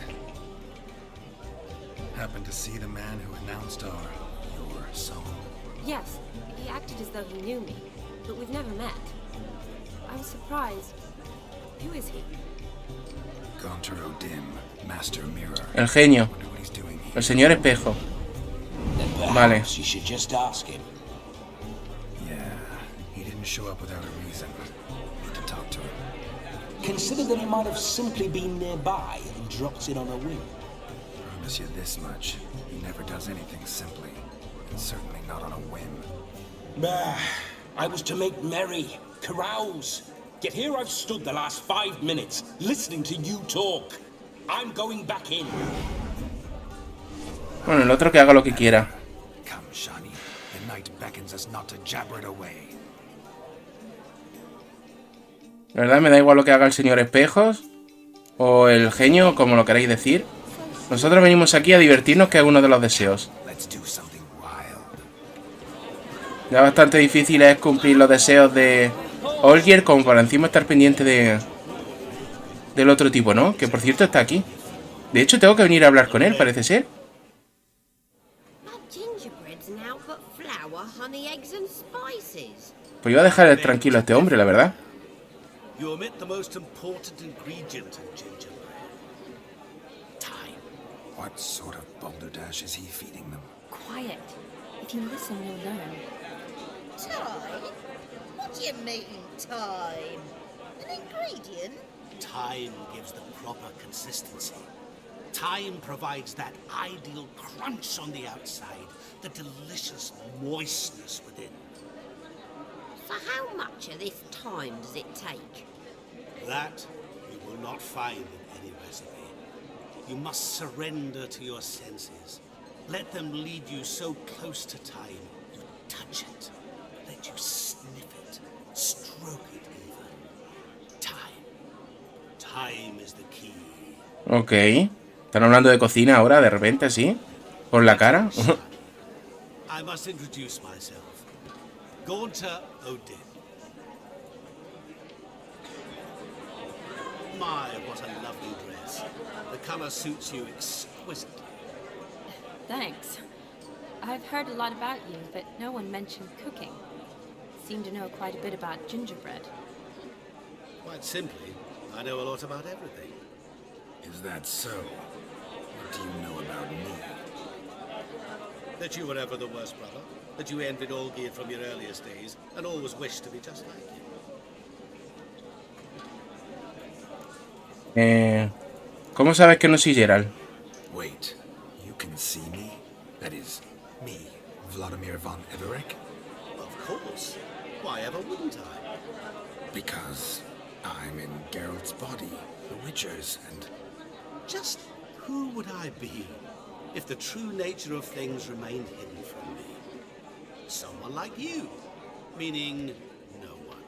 Happened to see the man who announced your song? Yes, he acted as though he knew me, but we've never met. I was surprised. Who is he? Gaunter O'Dim, Master Mirror. El genio. El señor espejo. Vale. You should just ask him. Yeah, he didn't show up without a reason. Need to talk to him. Consider that he might have simply been nearby and dropped in on a whim. Promise you this much. He never does anything simply. And certainly not on a whim. I was to make merry, carouse. Yet here I've stood the last 5 minutes, listening to you talk. I'm going back in. Bueno, el otro que haga lo que quiera. Come, Shani. The night beckons us not to jabber it away. La verdad me da igual lo que haga el señor espejos o el genio, como lo queráis decir. Nosotros venimos aquí a divertirnos, que es uno de los deseos. Ya bastante difícil es cumplir los deseos de Olgierd, como para encima estar pendiente del otro tipo, ¿no? Que por cierto está aquí. De hecho tengo que venir a hablar con él, parece ser. Pues iba a dejar tranquilo a este hombre, la verdad. You omit the most important ingredient in gingerbread. Time. What sort of balderdash is he feeding them? Quiet. If you listen, you'll learn. Time? What do you mean, time? An ingredient? Time gives the proper consistency. Time provides that ideal crunch on the outside, the delicious moistness within. So how much of this time does it take? That you will not find in any recipe. You must surrender to your senses. Let them lead you so close to time, you touch it. Let you sniff it, stroke it even. Time. Time is the key. Ok. ¿Están hablando de cocina ahora, de repente, así? ¿Por la cara? I must introduce myself. Gaunter O'Dim. My, what a lovely dress. The color suits you exquisitely. Thanks. I've heard a lot about you, but no one mentioned cooking. Seem to know quite a bit about gingerbread. Quite simply, I know a lot about everything. Is that so? What do you know about me? That you were ever the worst brother. That you envied Olgierd from your earliest days, and always wished to be just like him. ¿Cómo sabes que no soy Geralt? Wait, you can see me? That is, me, Vlodimir von Everek? Of course. Why ever wouldn't I? Because I'm in Geralt's body, the Witcher's, and... Just who would I be if the true nature of things remained hidden from me? Someone like you, meaning no one.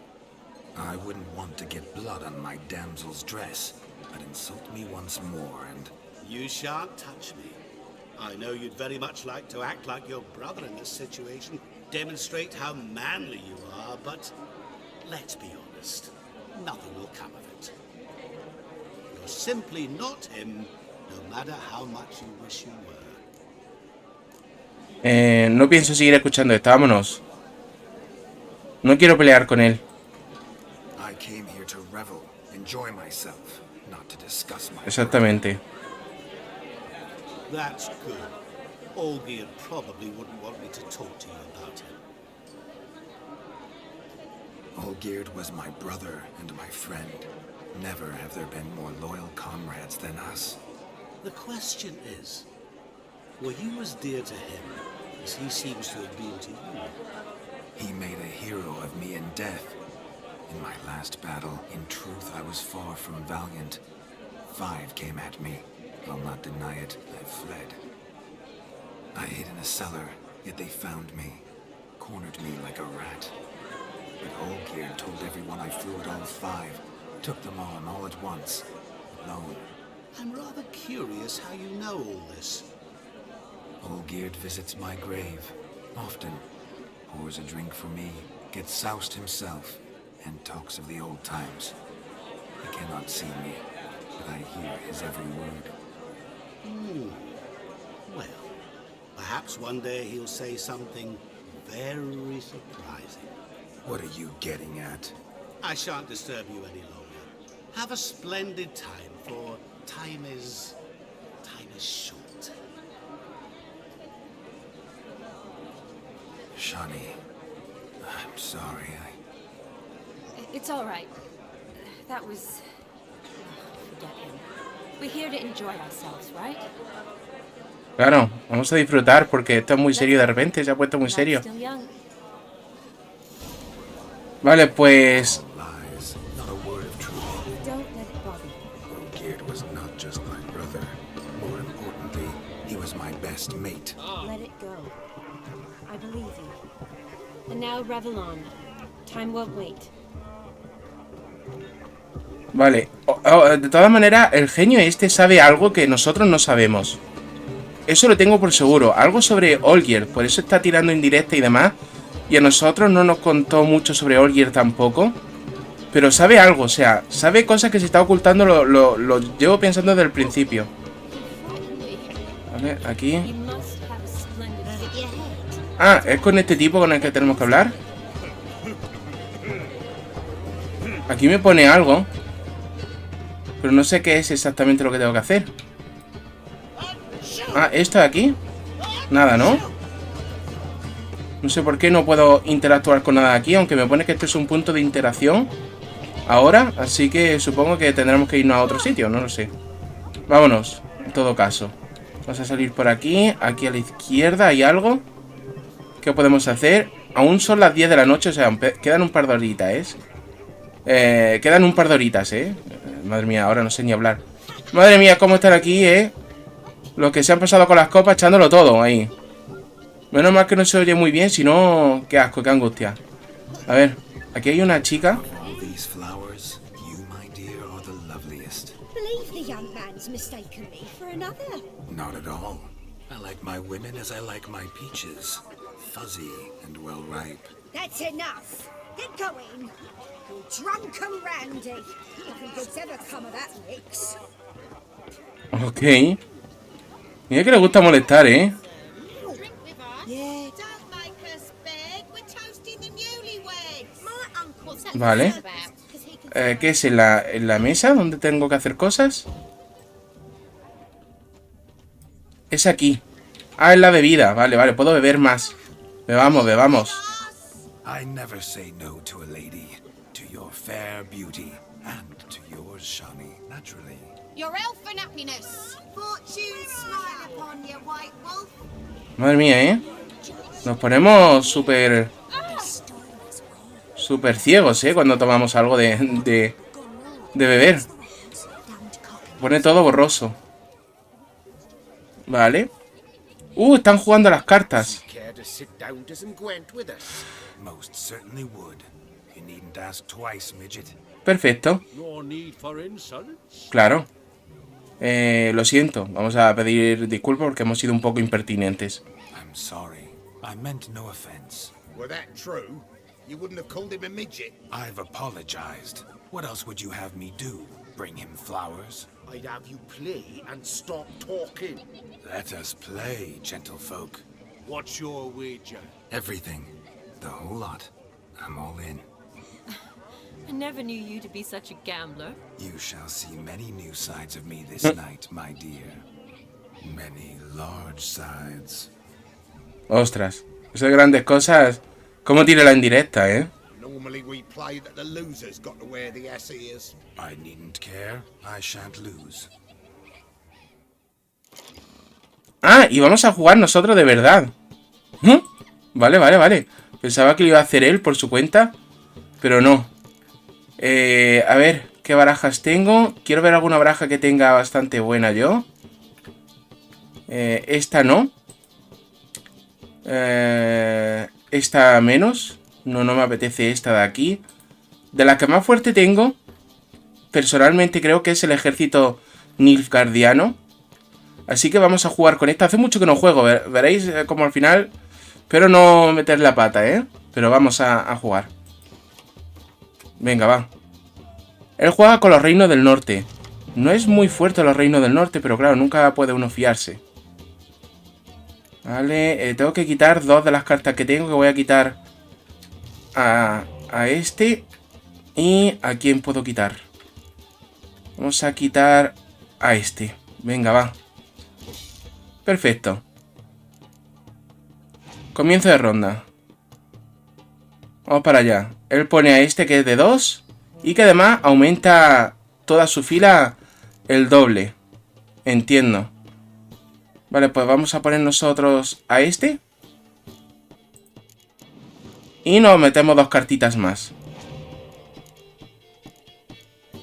I wouldn't want to get blood on my damsel's dress, but insult me once more and... You shan't touch me. I know you'd very much like to act like your brother in this situation, demonstrate how manly you are, but let's be honest, nothing will come of it. You're simply not him, no matter how much you wish you were. No pienso seguir escuchando esto, vámonos. No quiero pelear con él. I came here to revel, enjoy myself, not to discuss my... Exactamente. That's good. Olgierd probably wouldn't want me to talk to you about him. Olgierd was my brother and my friend. Never have there been more loyal comrades than us. The question is, were you as dear to him as he seems to have been to you? He made a hero of me in death. In my last battle, in truth, I was far from valiant. 5 came at me. I'll not deny it, I fled. I hid in a cellar, yet they found me. Cornered me like a rat. But Olgierd told everyone I flew at all 5. Took them on all at once. Alone. I'm rather curious how you know all this. Olgierd visits my grave. Often. Pours a drink for me. Gets soused himself. And talks of the old times. He cannot see me. But I hear his every word. Well, perhaps one day he'll say something very surprising. What are you getting at? I shan't disturb you any longer. Have a splendid time, for time is short. Shani, I'm sorry. It's all right. That was... Forget him. We're here to enjoy ourselves, right? Claro, vamos a disfrutar porque esto es muy serio de repente, se ha puesto muy serio. Vale, pues... Olgierd was not just my brother. More importantly, he was my best mate. Let it go. I believe you. And now revel on. Time won't wait. Vale, de todas maneras, el genio este sabe algo que nosotros no sabemos. Eso lo tengo por seguro. Algo sobre Olgierd, por eso está tirando indirecta y demás. Y a nosotros no nos contó mucho sobre Olgierd tampoco. Pero sabe algo, o sea, sabe cosas que se está ocultando, lo llevo pensando desde el principio. Vale, aquí. Ah, es con este tipo con el que tenemos que hablar. Aquí me pone algo. Pero no sé qué es exactamente lo que tengo que hacer. Ah, esto de aquí. Nada, ¿no? No sé por qué no puedo interactuar con nada aquí, aunque me pone que este es un punto de interacción ahora, así que supongo que tendremos que irnos a otro sitio, no lo sé. Vámonos, en todo caso. Vamos a salir por aquí. Aquí a la izquierda hay algo. ¿Qué podemos hacer? Aún son las 10 de la noche, o sea, quedan un par de horitas, quedan un par de horitas, Madre mía, ahora no sé ni hablar. Madre mía, cómo están aquí, los que se han pasado con las copas echándolo todo ahí. Menos mal que no se oye muy bien, si no... Qué asco, qué angustia. A ver, aquí hay una chica. Believe the young man's mistaken me for another. Not at all. I like my women as I like my peaches. Fuzzy and well ripe. That's enough. Get going. You're drunk and randy. Nothing good's ever come of that mix. Ok. Mira que le gusta molestar, Yeah. Vale. ¿Qué es? ¿En la mesa donde tengo que hacer cosas? Es aquí. Ah, es la bebida. Vale, vale, puedo beber más. Bebamos, bebamos. I never say no to a lady, to your fair beauty, and to yours, Shani, naturally. Your elfin happiness. Fortune smile upon you, white wolf. Madre mía, Nos ponemos súper ciegos, cuando tomamos algo de beber. Pone todo borroso. Vale. Están jugando a las cartas. Perfecto. Claro. Lo siento. Vamos a pedir disculpas porque hemos sido un poco impertinentes. I'm sorry. I meant no offense. Were that true? You wouldn't have called him a midget. I've apologized. What else would you have me do? Bring him flowers? I'd have you play and stop talking. Let us play, gentlefolk. What's your wager? Everything. The whole lot. I'm all in. I never knew you to be such a gambler. You shall see many new sides of me this night, my dear. many large sides. Ostras, esas grandes cosas. ¿Cómo tira la indirecta, eh? Normally we play that the loser's got to wear the ass ears. I needn't care. I shan't lose. Ah, y vamos a jugar nosotros de verdad. Vale, vale, vale. Pensaba que lo iba a hacer él por su cuenta, pero no. A ver, ¿qué barajas tengo? Quiero ver alguna baraja que tenga bastante buena yo. Esta no. Esta menos. No me apetece esta de aquí. De la que más fuerte tengo, personalmente creo que es el ejército nilfgaardiano. Así que vamos a jugar con esta. Hace mucho que no juego, veréis como al final. Pero no meter la pata, ¿eh? Pero vamos a jugar. Venga, va. Él juega con los reinos del norte. No es muy fuerte los reinos del norte, pero claro, nunca puede uno fiarse. Vale, tengo que quitar 2 de las cartas que tengo. Que voy a quitar a este. ¿Y a quién puedo quitar? Vamos a quitar a este. Venga, va. Perfecto. Comienzo de ronda. Vamos para allá. Él pone a este que es de 2. Y que además aumenta toda su fila el doble. Entiendo. Vale, pues vamos a poner nosotros a este. Y nos metemos 2 cartitas más.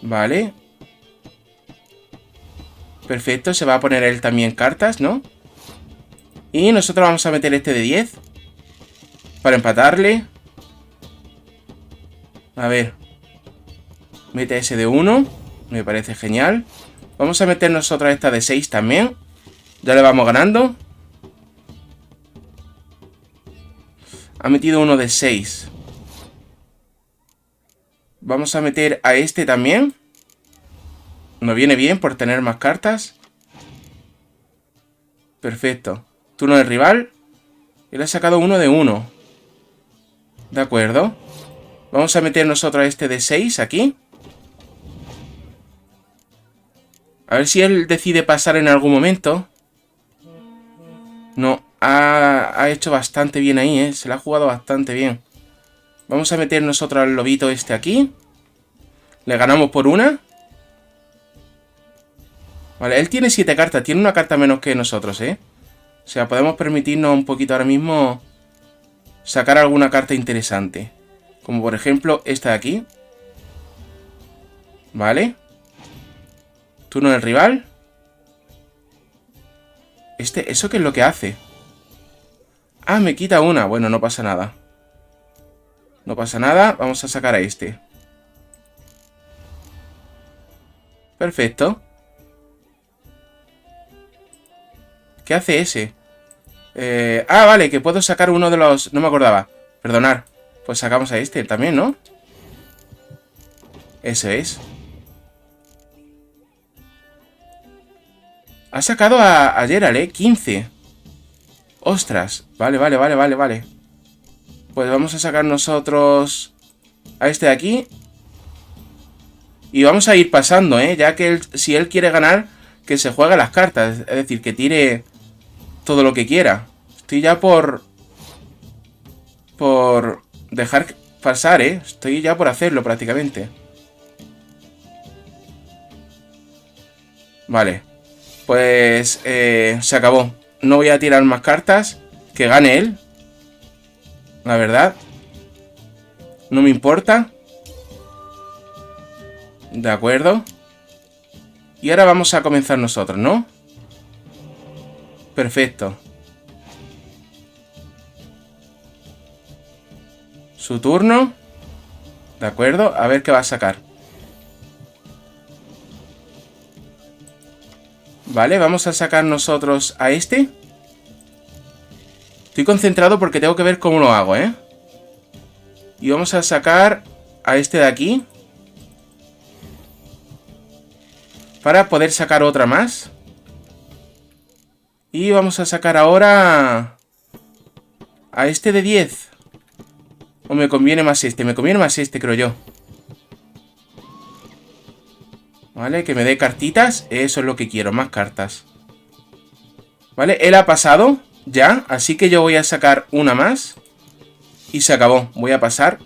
Vale. Perfecto, se va a poner él también cartas, ¿no? Y nosotros vamos a meter este de 10. Para empatarle. A ver. Mete ese de 1. Me parece genial. Vamos a meter nosotros esta de 6 también. Ya le vamos ganando. Ha metido uno de 6. Vamos a meter a este también. Nos viene bien por tener más cartas. Perfecto. Turno del rival. Él ha sacado uno de 1. De acuerdo. Vamos a meter nosotros a este de 6 aquí. A ver si él decide pasar en algún momento. No, ha hecho bastante bien ahí, ¿eh? Se la ha jugado bastante bien. Vamos a meter nosotros al lobito este aquí. Le ganamos por una. Vale, él tiene 7 cartas. Tiene una carta menos que nosotros, ¿eh? O sea, podemos permitirnos un poquito ahora mismo sacar alguna carta interesante. Como por ejemplo esta de aquí. Vale. Turno del rival. ¿Eso qué es lo que hace? Ah, me quita una. Bueno, no pasa nada. No pasa nada. Vamos a sacar a este. Perfecto. ¿Qué hace ese? Vale, que puedo sacar uno de los... No me acordaba. Perdonad. Pues sacamos a este también, ¿no? Eso es. Ha sacado a Geralt, ¿eh? 15. Ostras. Vale. Pues vamos a sacar nosotros a este de aquí. Y vamos a ir pasando, ¿eh? Ya que si él quiere ganar, que se juegue las cartas. Es decir, que tire todo lo que quiera. Estoy ya por dejar pasar, ¿eh? Estoy ya por hacerlo prácticamente. Vale. Pues se acabó. No voy a tirar más cartas. Que gane él. La verdad. No me importa. De acuerdo. Y ahora vamos a comenzar nosotros, ¿no? Perfecto. Su turno. De acuerdo. A ver qué va a sacar. Vale, vamos a sacar nosotros a este. Estoy concentrado porque tengo que ver cómo lo hago, ¿eh? Y vamos a sacar a este de aquí. Para poder sacar otra más. Y vamos a sacar ahora a este de 10. O me conviene más este. Me conviene más este, creo yo. Vale, que me dé cartitas. Eso es lo que quiero, más cartas. Vale, él ha pasado ya, así que yo voy a sacar una más. Y se acabó, voy a pasar.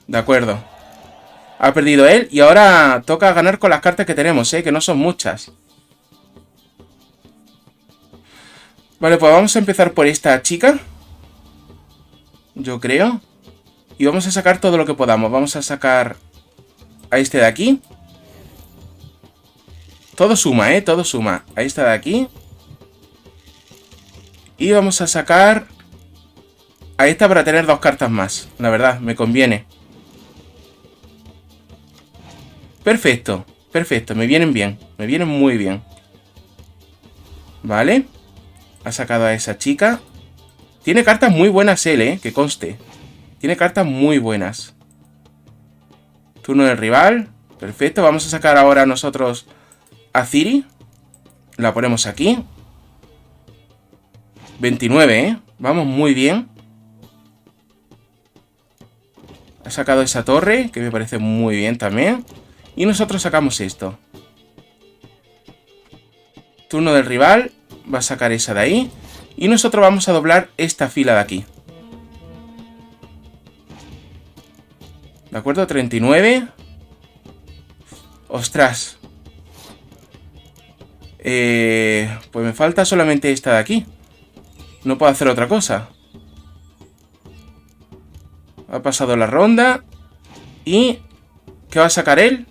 De acuerdo. Ha perdido él y ahora toca ganar con las cartas que tenemos, que no son muchas. Vale, pues vamos a empezar por esta chica. Yo creo. Y vamos a sacar todo lo que podamos. Vamos a sacar a este de aquí. Todo suma, todo suma. A esta de aquí. Y vamos a sacar a esta para tener 2 cartas más. La verdad, me conviene. Perfecto, perfecto. Me vienen bien. Me vienen muy bien. Vale. Ha sacado a esa chica. Tiene cartas muy buenas él, que conste. Tiene cartas muy buenas. Turno del rival. Perfecto, vamos a sacar ahora nosotros a Ciri. La ponemos aquí. 29, vamos muy bien. Ha sacado esa torre, que me parece muy bien también. Y nosotros sacamos esto. Turno del rival. Va a sacar esa de ahí. Y nosotros vamos a doblar esta fila de aquí. ¿De acuerdo? 39. Ostras. Pues me falta solamente esta de aquí. No puedo hacer otra cosa. Ha pasado la ronda. ¿Y qué va a sacar él?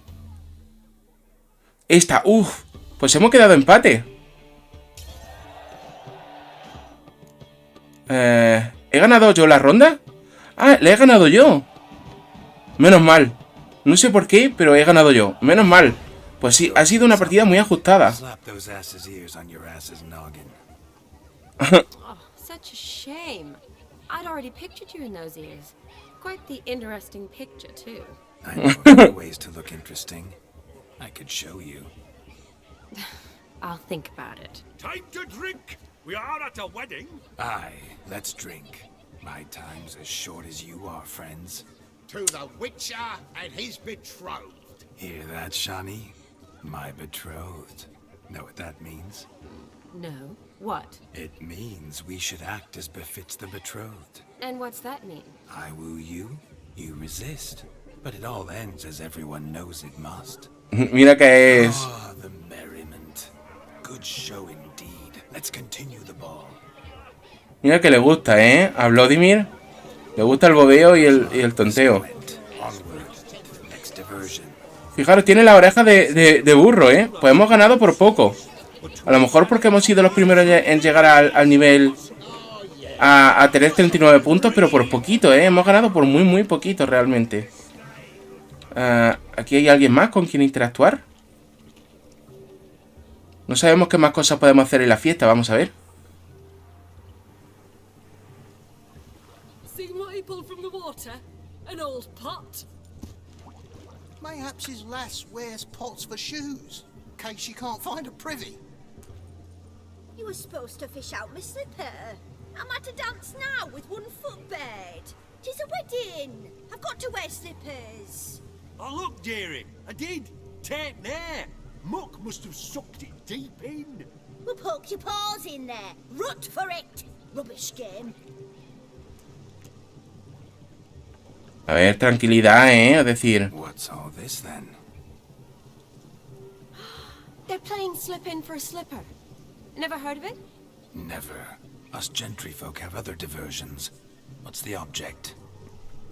Esta. Uf. Pues hemos quedado empate. ¿He ganado yo la ronda? Ah, la he ganado yo. Menos mal. No sé por qué, pero he ganado yo. Menos mal. Pues sí, ha sido una partida muy ajustada. Oh, such a shame. I'd already pictured you in those ears. Quite the interesting picture, too. I know other ways to look interesting. I could show you. I'll think about it. Time to drink! We are at a wedding. Aye, let's drink. My time's as short as you are, friends. To the Witcher and his betrothed. Hear that, Shani? My betrothed. Know what that means? No. What? It means we should act as befits the betrothed. And what's that mean? I woo you, you resist. But it all ends as everyone knows it must. Mira que es. Ah, the merriment. Good show indeed. Let's continue the ball. Mira que le gusta, a Vlodimir. Le gusta el bobeo y el tonteo. Fijaros, tiene la oreja de burro, Pues hemos ganado por poco. A lo mejor porque hemos sido los primeros en llegar al nivel a tener 39 puntos, pero por poquito, Hemos ganado por muy, muy poquito realmente. Aquí hay alguien más con quien interactuar. No sabemos qué más cosas podemos hacer en la fiesta, vamos a ver. Seen what he pulled from the water? An old pot. Mayhaps his lass wears pots for shoes, in case she can't find a privy. You were supposed to fish out my slipper. I'm at a dance now with 1 foot bed. 'Tis a wedding. I've got to wear slippers. Oh, look, dearie. I did. Take there. Muck must have sucked it deep in. Well, poke your paws in there. Rut for it. Rubbish game. A ver, tranquilidad, Es decir... What's all this then? They're playing slip in for a slipper. Never heard of it? Never. Us gentry folk have other diversions. What's the object?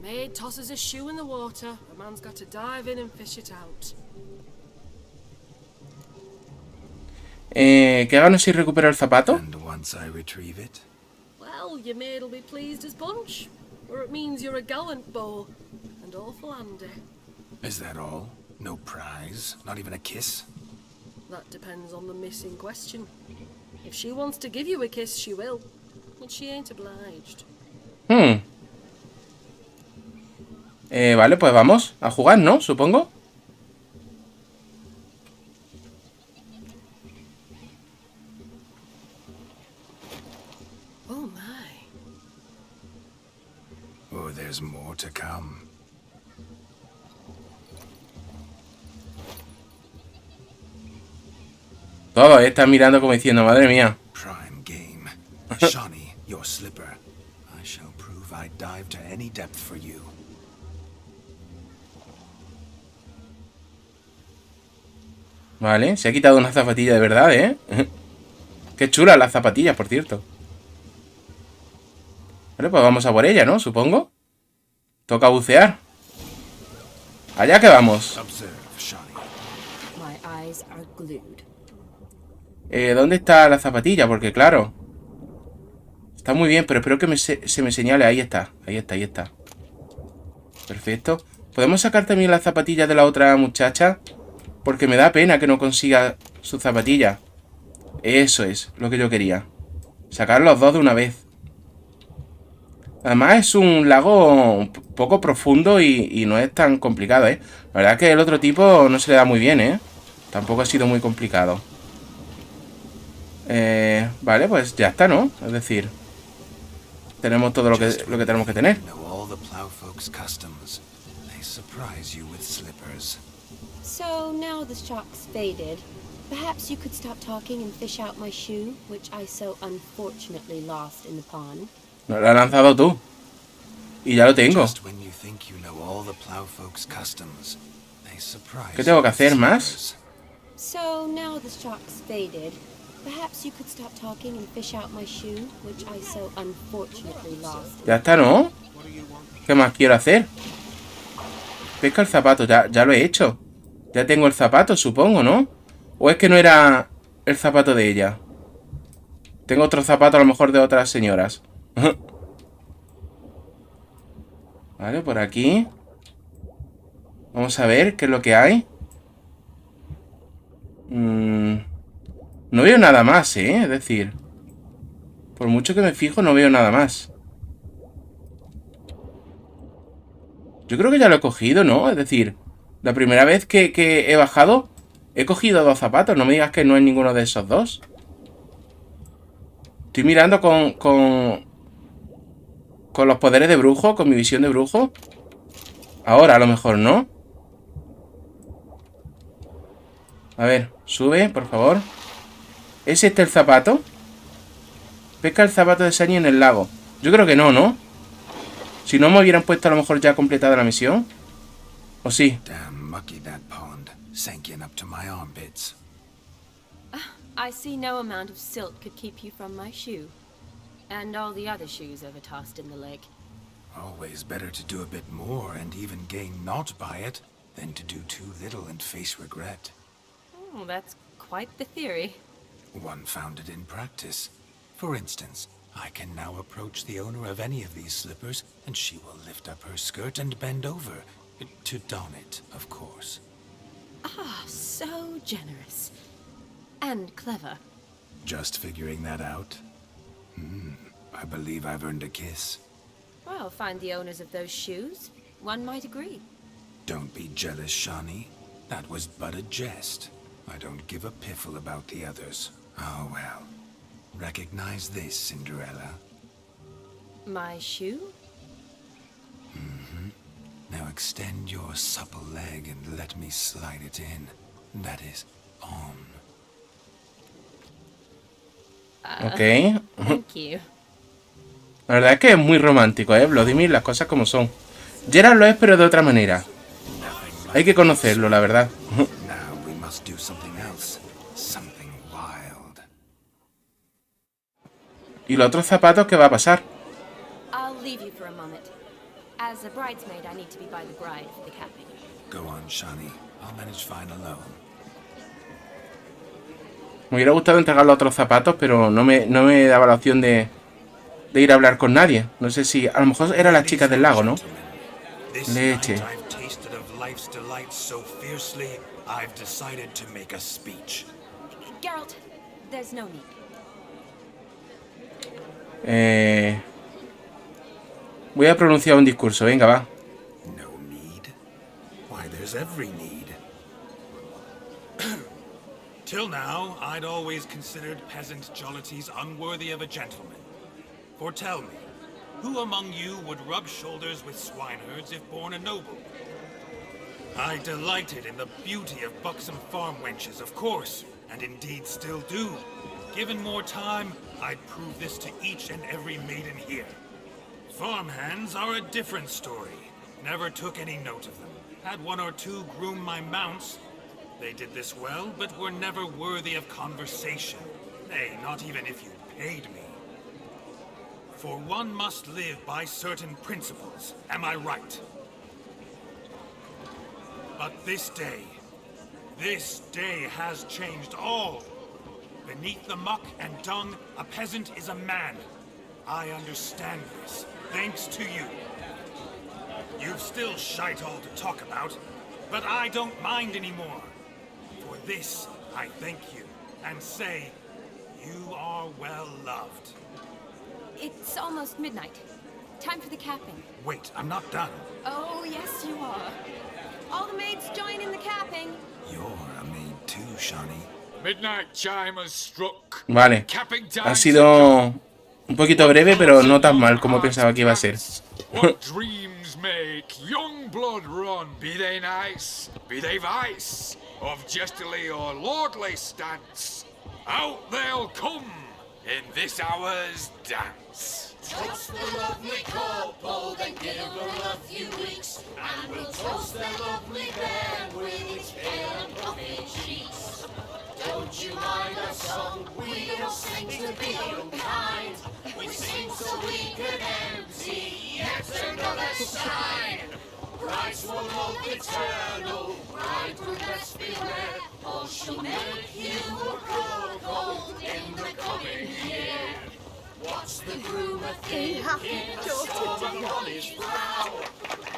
Maid tosses a shoe in the water. A man's got to dive in and fish it out. ¿Qué gano si recupero el zapato? And once I retrieve it? Well, your maid'll be pleased as punch. Or it means you're a gallant beau. And awful handy. Is that all? No prize? Not even a kiss? That depends on the miss in question. If she wants to give you a kiss, she will. But she ain't obliged. Vale, pues vamos a jugar, ¿no? Supongo. Oh my. Oh, there's more to come. Todos están mirando como diciendo, madre mía. Prime game. Shani, your slipper. I shall prove I dive to any depth for you. Vale, se ha quitado una zapatilla de verdad, ¿eh? Qué chulas las zapatillas, por cierto. Vale, pues vamos a por ella, ¿no? Supongo. Toca bucear. Allá que vamos. ¿Dónde está la zapatilla? Porque claro, está muy bien, pero espero que se me señale. Ahí está, ahí está, ahí está. Perfecto. ¿Podemos sacar también las zapatillas de la otra muchacha? Porque me da pena que no consiga su zapatilla. Eso es lo que yo quería. Sacar los dos de una vez. Además es un lago un poco profundo y no es tan complicado, ¿eh? La verdad es que el otro tipo no se le da muy bien, ¿eh? Tampoco ha sido muy complicado. Vale, pues ya está, ¿no? Es decir, tenemos todo lo que tenemos que tener. So now the shock's faded. Perhaps you could stop talking and fish out my shoe, which I so unfortunately lost in the pond. No, lo has lanzado tú. Y ya lo tengo. ¿Qué tengo que hacer más? So now the shock's faded. Perhaps you could stop talking and fish out my shoe, which I so unfortunately lost. Ya está, ¿no? ¿Qué más quiero hacer? Pesca el zapato, ya lo he hecho. Ya tengo el zapato, supongo, ¿no? ¿O es que no era el zapato de ella? Tengo otro zapato a lo mejor de otras señoras. Vale, por aquí. Vamos a ver qué es lo que hay. No veo nada más, ¿eh? Es decir, por mucho que me fijo, no veo nada más. Yo creo que ya lo he cogido, ¿no? Es decir, la primera vez que he bajado, he cogido dos zapatos. No me digas que no es ninguno de esos dos. Estoy mirando con los poderes de brujo, con mi visión de brujo. Ahora, a lo mejor, ¿no? A ver, sube, por favor. ¿Es este el zapato? Pesca el zapato de Shani en el lago. Yo creo que no, ¿no? Si no me hubieran puesto a lo mejor ya completada la misión. ¿O sí? I see no amount of silt could keep you from my shoe. And all the other shoes ever tossed in the lake. Always better to do a bit more and even gain naught by it than to do too little and face regret. Oh, that's quite the theory. One founded in practice. For instance, I can now approach the owner of any of these slippers, and she will lift up her skirt and bend over. To don it, of course. Ah, so generous. And clever. Just figuring that out? I believe I've earned a kiss. Well, find the owners of those shoes. One might agree. Don't be jealous, Shani. That was but a jest. I don't give a piffle about the others. Oh well. Recognize this, Cinderella. My shoe? Now extend your supple leg and let me slide it in. That is, on. Ok. Thank you. La verdad es que es muy romántico, ¿eh? Vlodimir, las cosas como son. Gerard lo es, pero de otra manera. Hay que conocerlo, la verdad. ¿Y los otros zapatos qué va a pasar? I'll leave you for a moment. As a bridesmaid, I need to be by the bride for the capping. Go on, Shani. I'll manage fine alone. Me hubiera gustado entregar los otros zapatos, pero no me daba la opción de ir a hablar con nadie. No sé si... A lo mejor eran las chicas del lago, ¿no? Leche. Geralt, there's no need. Voy a pronunciar un discurso, venga, va. No need? Why, there's every need. Till now, I'd always considered peasant jollities unworthy of a gentleman. For tell me, who among you would rub shoulders with swineherds if born a noble? I delighted in the beauty of buxom farm wenches, of course, and indeed still do. Given more time, I'd prove this to each and every maiden here. Farmhands are a different story. Never took any note of them. Had one or two groom my mounts. They did this well, but were never worthy of conversation. Nay, not even if you paid me. For one must live by certain principles, am I right? But this day has changed all. Beneath the muck and dung, a peasant is a man. I understand this, thanks to you. You've still shite all to talk about, but I don't mind anymore. For this, I thank you, and say, you are well loved. It's almost midnight. Time for the capping. Wait, I'm not done. Oh, yes, you are. All the maids join in the capping. You're a maid too, Shani. Midnight chime has struck. Vale. Ha sido un poquito breve, pero no tan mal como pensaba que iba a ser. What dreams make young blood run, be they nice, be they vice, of jestily or lordly stance. Out they'll come in this hour's dance. Toast the lovely couple, then give her a few weeks, and we'll toast their lovely bear with its pale and puffy cheeks. Don't you mind our song? We don't sing to be unkind. We sing so we can empty yet another shrine. Bride's one love eternal, bride will best beware, or she'll make you a cuckold in the coming year. What's the groom a thinking? A storm upon his brow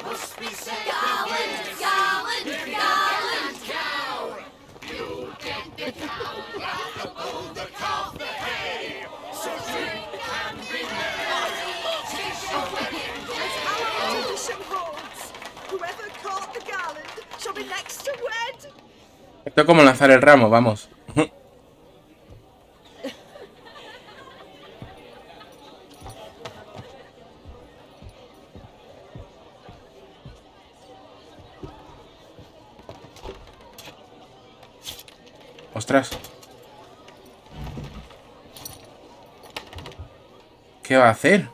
must be said. Gallant, gallant, gallant cow. You get the cow, the bull, the calf, the hay. So drink and be merry. Tis your wedding day. Our tradition holds. Whoever caught the garland shall be next to wed. Esto es como lanzar el ramo, vamos. Ostras. ¿Qué va a hacer?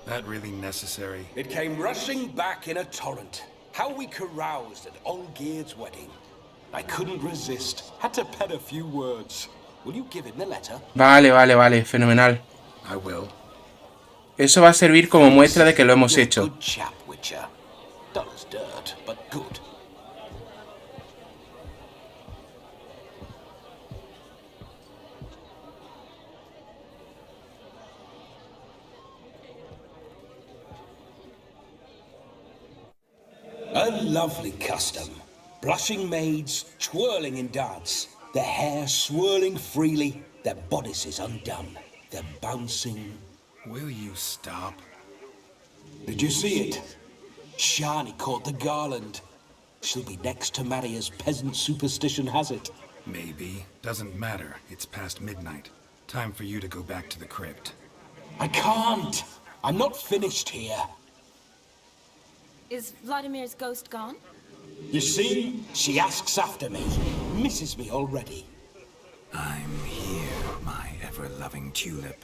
That really necessary? It came rushing back in a torrent. How we caroused at Olgierd's wedding. I couldn't resist. Had to pen a few words. Will you give him the letter? Vale, vale, vale. Fenomenal. I will. Eso va a servir como muestra de que lo hemos hecho. Good chap, Witcher. Dull as dirt, but good. A lovely custom. Blushing maids twirling in dance, their hair swirling freely, their bodices undone, their bouncing. Will you stop? Did you see it? Shani caught the garland. She'll be next to marry as peasant superstition has it. Maybe. Doesn't matter. It's past midnight. Time for you to go back to the crypt. I can't. I'm not finished here. Is Vlodimir's ghost gone? You see, she asks after me, misses me already. I'm here, my ever-loving tulip.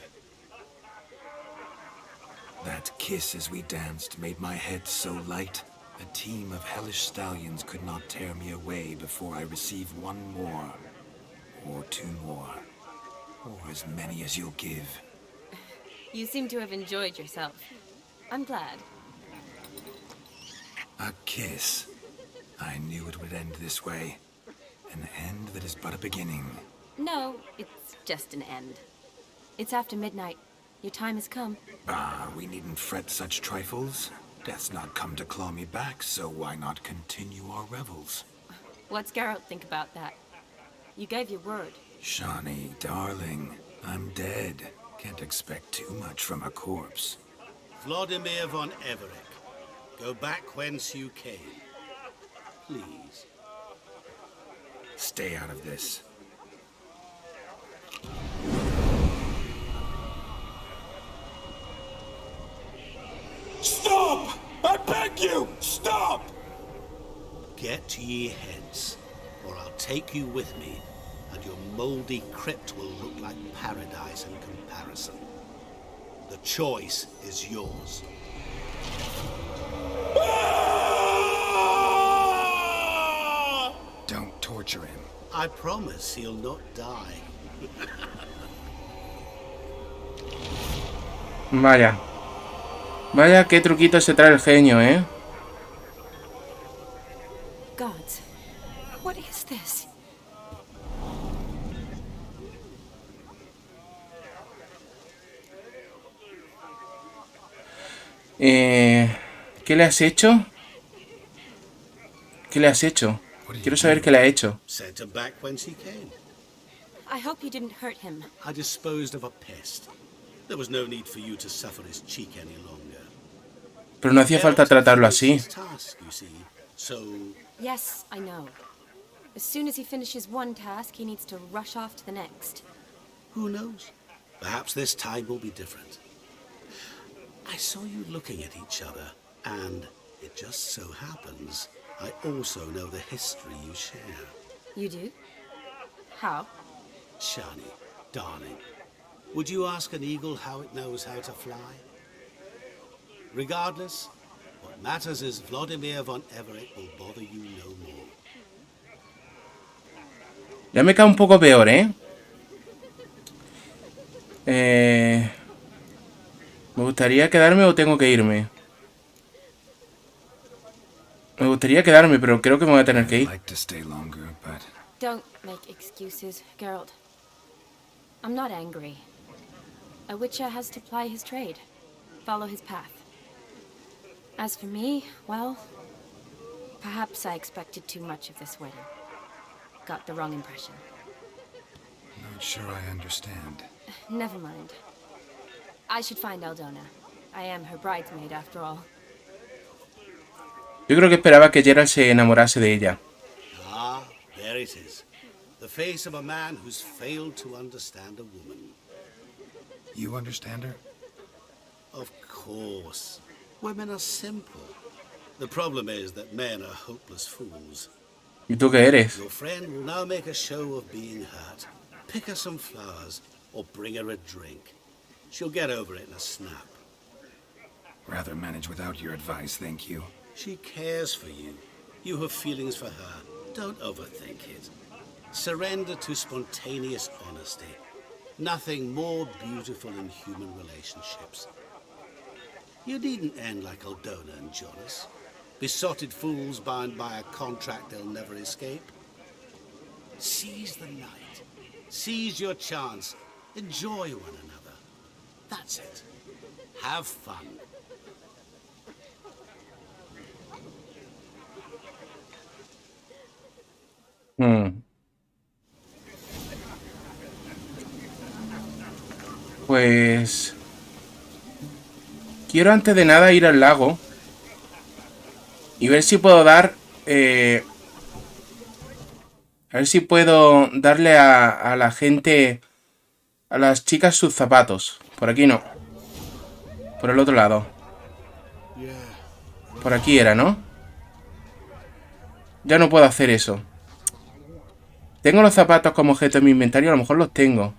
That kiss as we danced made my head so light. A team of hellish stallions could not tear me away before I receive one more. Or two more. Or as many as you'll give. You seem to have enjoyed yourself. I'm glad. A kiss. I knew it would end this way. An end that is but a beginning. No, it's just an end. It's after midnight. Your time has come. Ah, we needn't fret such trifles. Death's not come to claw me back, so why not continue our revels? What's Geralt think about that? You gave your word. Shani, darling, I'm dead. Can't expect too much from a corpse. Vlodimir von Everett, go back whence you came. Please. Stay out of this. Stop! I beg you! Stop! Get ye hence, or I'll take you with me, and your mouldy crypt will look like paradise in comparison. The choice is yours. Don't torture him. I promise he'll not die. Vaya. Vaya, qué truquito se trae el genio, ¿eh? Gods, what is this? ¿Qué le has hecho? ¿Qué le has hecho? Quiero saber qué le ha hecho. Sent her back whence he came. I hope you didn't hurt him. I disposed of a pest. There was no need for you to suffer his cheek any longer. Pero no hacía falta tratarlo así. Task, you see. So Yes, I know. As soon as he finishes one task, he needs to rush off to the next. who knows? Perhaps this time will be different. I saw you looking at each other, and it just so happens I also know the history you share. You do? How? Shani, darling, would you ask an eagle how it knows how to fly? Regardless, what matters is Vlodimir von Everett will bother you no more. Ya me cae un poco peor, ¿eh? ¿Me gustaría quedarme o tengo que irme? Me gustaría quedarme, pero creo que me voy a tener que ir. Don't make excuses, Geralt. I'm not angry. A witcher has to ply his trade, follow his path. As for me, well, perhaps I expected too much of this wedding. Got the wrong impression. Not sure I understand. Never mind. I should find Aldona. I am her bridesmaid after all. Yo creo que esperaba que Geralt se enamorase de ella. Ah, there it is. The face of a man who's failed to understand a woman. You understand her? Of course. Women are simple. The problem is that men are hopeless fools. ¿Y tú qué eres? Your friend will now make a show of being hurt. Pick her some flowers, or bring her a drink. She'll get over it in a snap. Rather manage without your advice, thank you. She cares for you. You have feelings for her. Don't overthink it. Surrender to spontaneous honesty. Nothing more beautiful in human relationships. You needn't end like Aldona and Jonas. Besotted fools bound by a contract they'll never escape. Seize the night. Seize your chance. Enjoy one another. That's it. Have fun. Pues... quiero antes de nada ir al lago y ver si puedo dar... a ver si puedo darle a la gente, a las chicas sus zapatos. Por aquí no. Por el otro lado. Por aquí era, ¿no? Ya no puedo hacer eso. Tengo los zapatos como objeto en mi inventario, a lo mejor los tengo.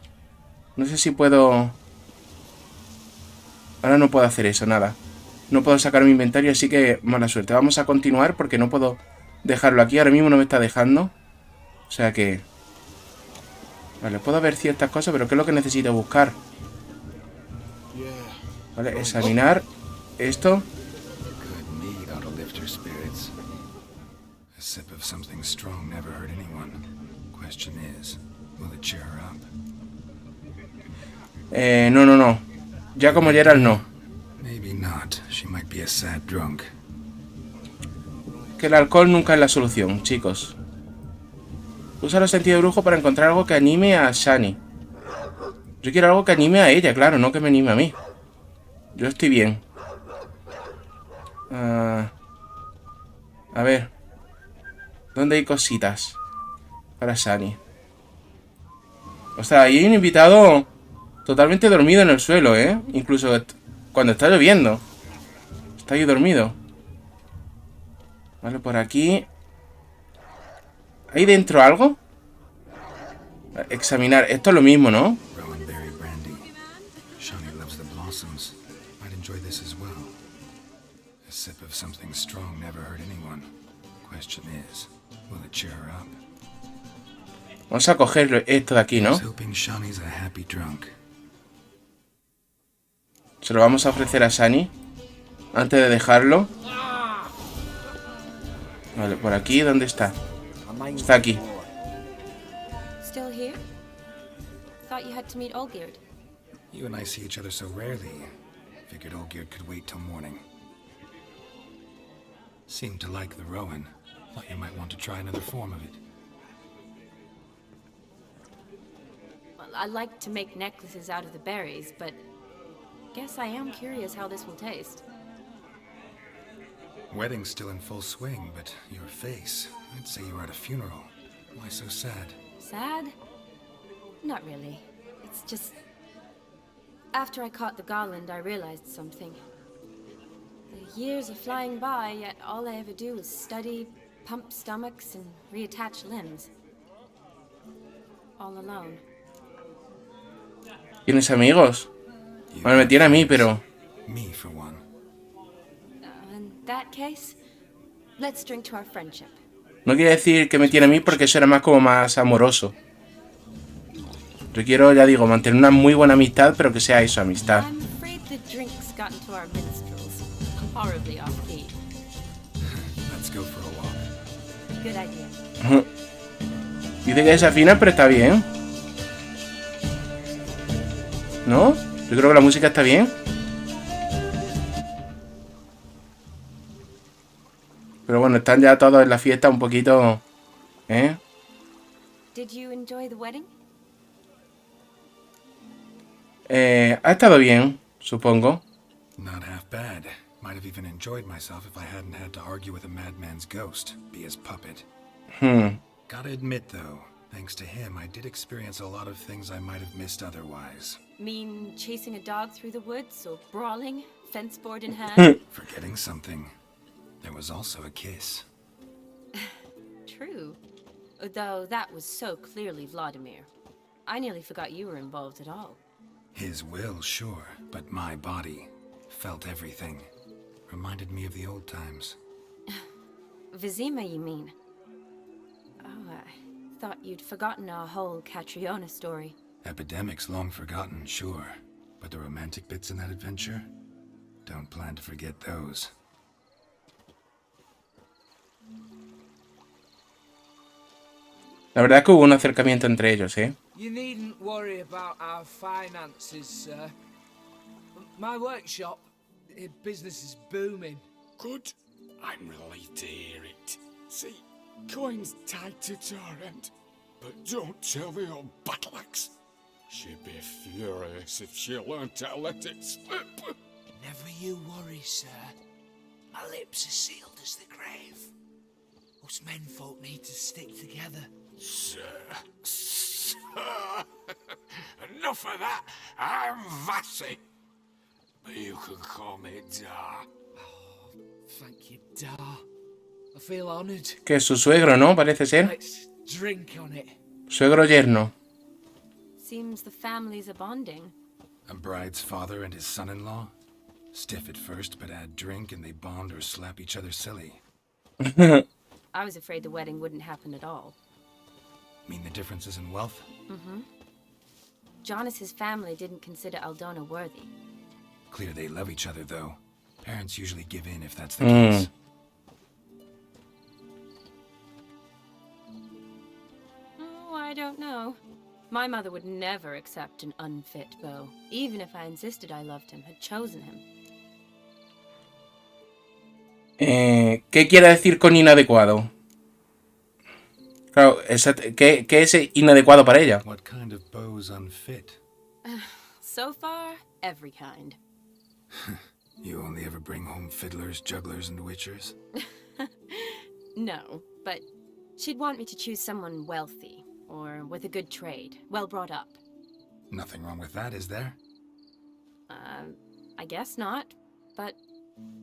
No sé si puedo... Ahora no puedo hacer eso, nada. No puedo sacar mi inventario, así que mala suerte. Vamos a continuar porque no puedo dejarlo aquí. Ahora mismo no me está dejando. O sea que... Vale, puedo ver ciertas cosas, pero ¿qué es lo que necesito buscar? Vale, examinar esto. No. Ya como Geralt no. Que el alcohol nunca es la solución, chicos. Usa los sentidos de brujo para encontrar algo que anime a Shani. Yo quiero algo que anime a ella, claro, no que me anime a mí. Yo estoy bien. A ver. ¿Dónde hay cositas para Shani? O sea, ahí hay un invitado totalmente dormido en el suelo, ¿eh? Incluso cuando está lloviendo. Está ahí dormido. Vale, por aquí. ¿Hay dentro algo? Examinar. Esto es lo mismo, ¿no? Shani loves the blossoms. Might enjoy this as well. A sip of something strong never hurt anyone. Question is, will it cheer her up? Vamos a coger esto de aquí, ¿no? Hoping Shani's a happy drunk. Se lo vamos a ofrecer a Shani antes de dejarlo. Vale, por aquí, ¿dónde está? Está aquí. Still here? Thought you had to meet Olgierd. You and I see each other so rarely. Figured Olgierd could wait till morning. Seemed to like the Rowan. Thought you might want to try another form of it. Well, I like to make necklaces out of the berries, but guess I am curious how this will taste. Wedding's still in full swing, but your face, I'd say you were at a funeral. Why so sad? Sad? Not really. It's just... After I caught the garland, I realized something. The years are flying by, yet all I ever do is study, pump stomachs, and reattach limbs. All alone. ¿Tienes amigos? Bueno, me tiene a mí, pero... Me, for one. In that case, let's drink to our friendship. No quiere decir que me tiene a mí porque eso era más como más amoroso. Yo quiero, ya digo, mantener una muy buena amistad, pero que sea eso, amistad. I'm afraid the drinks got into our minstrels. Horribly off key. Let's go for a walk. Good idea. Dice que desafina, pero está bien. ¿No? Yo creo que la música está bien. Pero bueno, están ya todos en la fiesta un poquito... ¿Eh? Did you enjoy the wedding? Ha estado bien, supongo. Not half bad. Might have even enjoyed myself if I hadn't had to argue with a madman's ghost, be his puppet. Gotta admit, though, thanks to him, I did experience a lot of things I might have missed otherwise. Mean chasing a dog through the woods, or brawling, fence board in hand? Forgetting something. There was also a kiss. True. Though that was so clearly Vlodimir. I nearly forgot you were involved at all. His will, sure, but my body felt everything. Reminded me of the old times. Vizima, you mean? Oh, I thought you'd forgotten our whole Catriona story. Epidemics long forgotten, sure. But the romantic bits in that adventure? Don't plan to forget those. La verdad es que hubo un acercamiento entre ellos, ¿eh? You needn't worry about our finances, sir. My workshop, business is booming. Good. I'm relieved to hear it. See, coin's tied to Torrent. But don't tell the old battle-axe. She'd be furious if she learned to let it slip. Never you worry, sir. My lips are sealed as the grave. Us menfolk need to stick together. Sir. Enough of that. I'm Vassy. But you can call me Dar. Oh, thank you, Dar. I feel honored. Que es su suegro, ¿no? Parece ser. Let's drink on it. Suegro yerno. Seems the families are bonding. A bride's father and his son-in-law? Stiff at first, but add drink and they bond or slap each other silly. I was afraid the wedding wouldn't happen at all. Mean the differences in wealth? Mm-hmm. Jonas's family didn't consider Aldona worthy. Clear they love each other, though. Parents usually give in if that's the case. Oh, I don't know. My mother would never accept an unfit beau, even if I insisted I loved him, had chosen him. ¿Qué quiere decir con inadecuado? Claro, ¿qué es inadecuado para ella? What kind of beau's unfit? So far, every kind. You only ever bring home fiddlers, jugglers, and witchers? No, but she'd want me to choose someone wealthy. or with a good trade, well brought up. Nothing wrong with that, is there? I guess not, but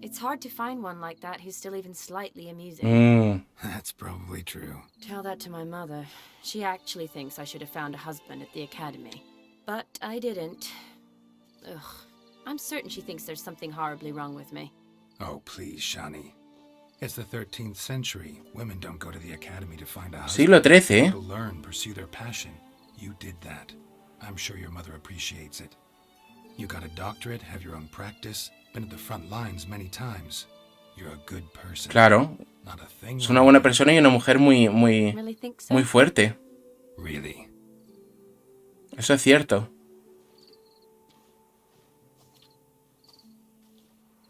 it's hard to find one like that who's still even slightly amusing. That's probably true. Tell that to my mother. She actually thinks I should have found a husband at the academy. But I didn't. Ugh. I'm certain she thinks there's something horribly wrong with me. Oh, please, Shani. It's the 13th century. Women don't go to the academy to find a Siglo husband. XIII, To learn, pursue their passion. You did that. I'm sure your mother appreciates it. You got a doctorate, have your own practice, been at the front lines many times. You're a good person. Claro. Not a thing Es una buena persona y una mujer muy fuerte. Really? Eso es cierto.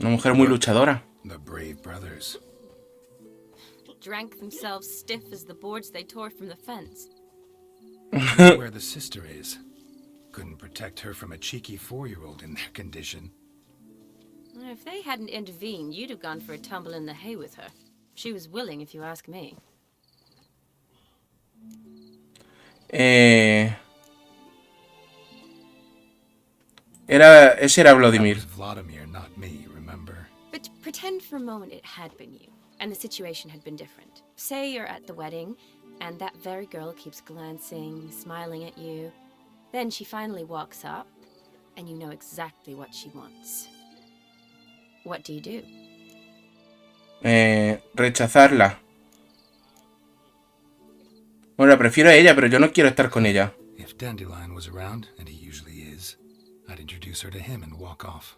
Una mujer muy luchadora. The brave brothers. Drank themselves stiff as the boards they tore from the fence. Where the sister is. Couldn't protect her from a cheeky 4-year-old in their condition. If they hadn't intervened, you'd have gone for a tumble in the hay with her. She was willing, if you ask me. Ese era Vlodimir. Vlodimir, not me, remember? But pretend for a moment it had been you, and the situation had been different. Say you're at the wedding, and that very girl keeps glancing, smiling at you. Then she finally walks up, and you know exactly what she wants. What do you do? Rechazarla. Bueno, la prefiero a ella, pero yo no quiero estar con ella. If Dandelion was around, and he usually is, I'd introduce her to him and walk off.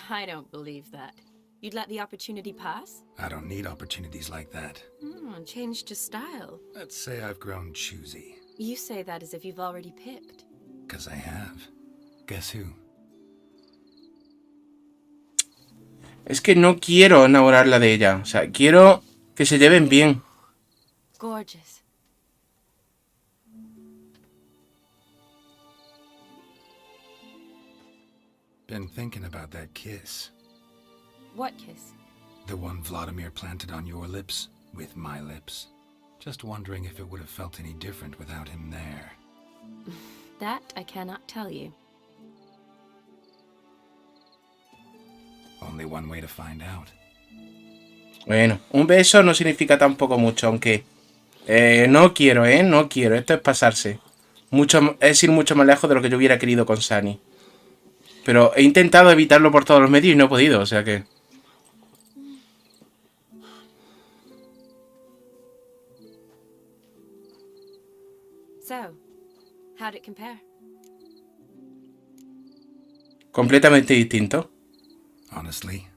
I don't believe that. You'd let the opportunity pass? I don't need opportunities like that. Changed your style. Let's say I've grown choosy. You say that as if you've already picked. 'Cause I have. Guess who? Es que no quiero enamorarla de ella. O sea, quiero que se lleven bien. Gorgeous. Been thinking about that kiss. What kiss? The one Vlodimir planted on your lips, with my lips. Just wondering if it would have felt any different without him there. That I cannot tell you. Only one way to find out. Bueno, un beso no significa tampoco mucho, aunque... no quiero, no quiero. Esto es pasarse. Es ir mucho más lejos de lo que yo hubiera querido con Shani. Pero he intentado evitarlo por todos los medios y no he podido, o sea que... So, how'd it compare? Completamente distinto. Honestly,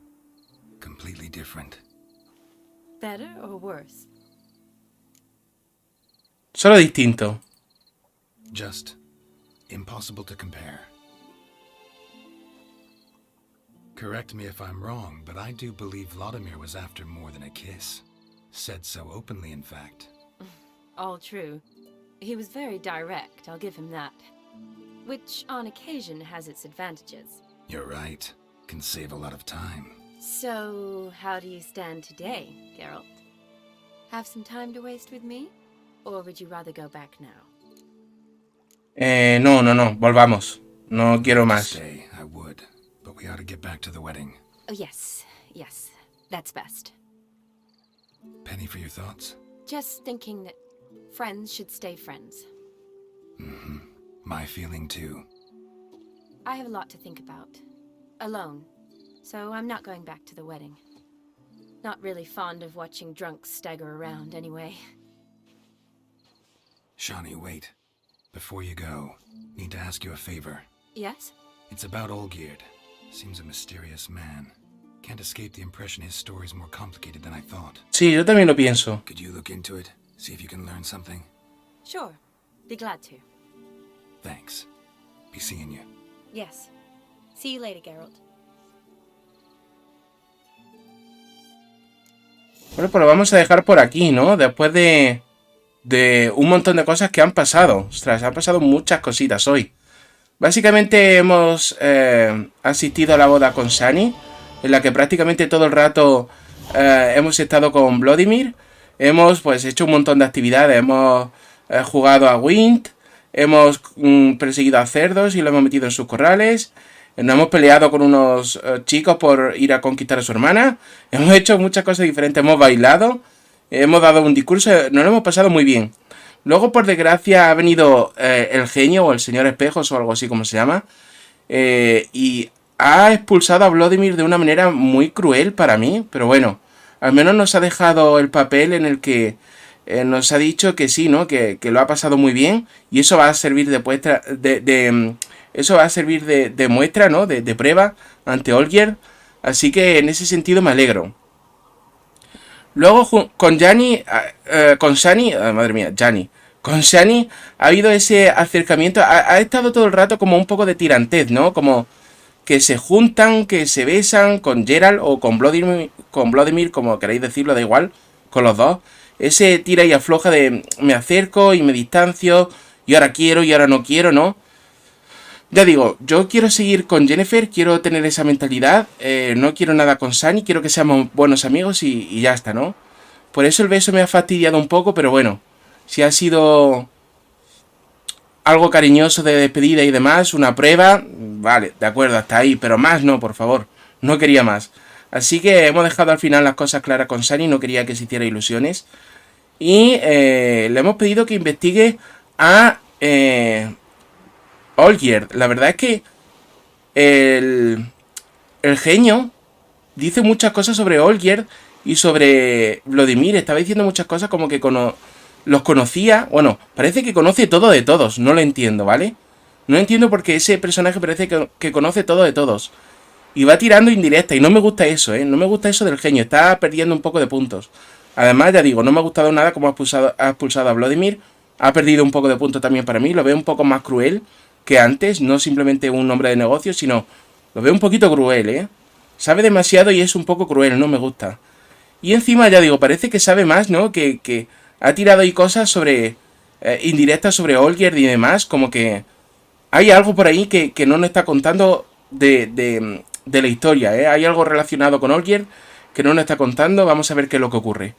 completely different. Better or worse? Solo distinto. Just impossible to compare. Correct me if I'm wrong, but I do believe Vlodimir was after more than a kiss. Said so openly, in fact. All true. He was very direct, I'll give him that. Which, on occasion, has its advantages. You're right. Can save a lot of time. So, how do you stand today, Geralt? Have some time to waste with me? Or would you rather go back now? No. Volvamos. No quiero más. Stay, I would. But we ought to get back to the wedding. Oh, yes. That's best. Penny for your thoughts? Just thinking that friends should stay friends. Mm-hmm. My feeling too. I have a lot to think about. Alone. So I'm not going back to the wedding. Not really fond of watching drunks stagger around anyway. Shani, wait. Before you go, need to ask you a favor. Yes? It's about Olgierd. Seems a mysterious man. Can't escape the impression his story's more complicated than I thought. Sí, yo también lo pienso. Could you look into it? See if you can learn something? Sure. Be glad to. Thanks. Be seeing you. Yes. See you later, Geralt. Bueno, pues lo vamos a dejar por aquí, ¿no? Después de un montón de cosas que han pasado. Ostras, han pasado muchas cositas hoy. Básicamente hemos asistido a la boda con Shani, en la que prácticamente todo el rato hemos estado con Vlodimir. Hemos pues hecho un montón de actividades. Hemos jugado a Wind, hemos perseguido a cerdos y lo hemos metido en sus corrales, nos hemos peleado con unos chicos por ir a conquistar a su hermana, hemos hecho muchas cosas diferentes, hemos bailado, hemos dado un discurso, nos lo hemos pasado muy bien. Luego, por desgracia, ha venido el genio o el señor espejos o algo así como se llama, y ha expulsado a Vlodimir de una manera muy cruel para mí, pero bueno, al menos nos ha dejado el papel en el que nos ha dicho que sí, ¿no? Que lo ha pasado muy bien y eso va a servir de muestra, eso va a servir de muestra, ¿no? De prueba ante Olgierd, así que en ese sentido me alegro. Luego con Shani, madre mía, Shani. Con Shani ha habido ese acercamiento, ha estado todo el rato como un poco de tirantez, ¿no? Como que se juntan, que se besan con Geralt o con Vlodimir, como queráis decirlo, da igual, con los dos. Ese tira y afloja de me acerco y me distancio, y ahora quiero y ahora no quiero, ¿no? Ya digo, yo quiero seguir con Yennefer, quiero tener esa mentalidad, no quiero nada con Shani, quiero que seamos buenos amigos y ya está, ¿no? Por eso el beso me ha fastidiado un poco, pero bueno, si ha sido algo cariñoso de despedida y demás, una prueba, vale, de acuerdo, hasta ahí, pero más no, por favor, no quería más. Así que hemos dejado al final las cosas claras con Shani, no quería que se hiciera ilusiones. Y le hemos pedido que investigue a Olgierd. La verdad es que el genio dice muchas cosas sobre Olgierd y sobre Vlodimir. Estaba diciendo muchas cosas como que los conocía. Bueno, parece que conoce todo de todos. No lo entiendo, ¿vale? No entiendo porque ese personaje parece que conoce todo de todos. Y va tirando indirecta. Y no me gusta eso, ¿eh? No me gusta eso del genio. Está perdiendo un poco de puntos. Además, ya digo, no me ha gustado nada cómo ha expulsado a Vlodimir. Ha perdido un poco de puntos también para mí. Lo veo un poco más cruel que antes. No simplemente un hombre de negocio, sino lo veo un poquito cruel, ¿eh? Sabe demasiado y es un poco cruel. No me gusta. Y encima, ya digo, parece que sabe más, ¿no? Que ha tirado ahí cosas sobre indirectas sobre Olgierd y demás. Como que hay algo por ahí que no nos está contando de la historia, ¿eh? Hay algo relacionado con Olgierd que no nos está contando. Vamos a ver qué es lo que ocurre.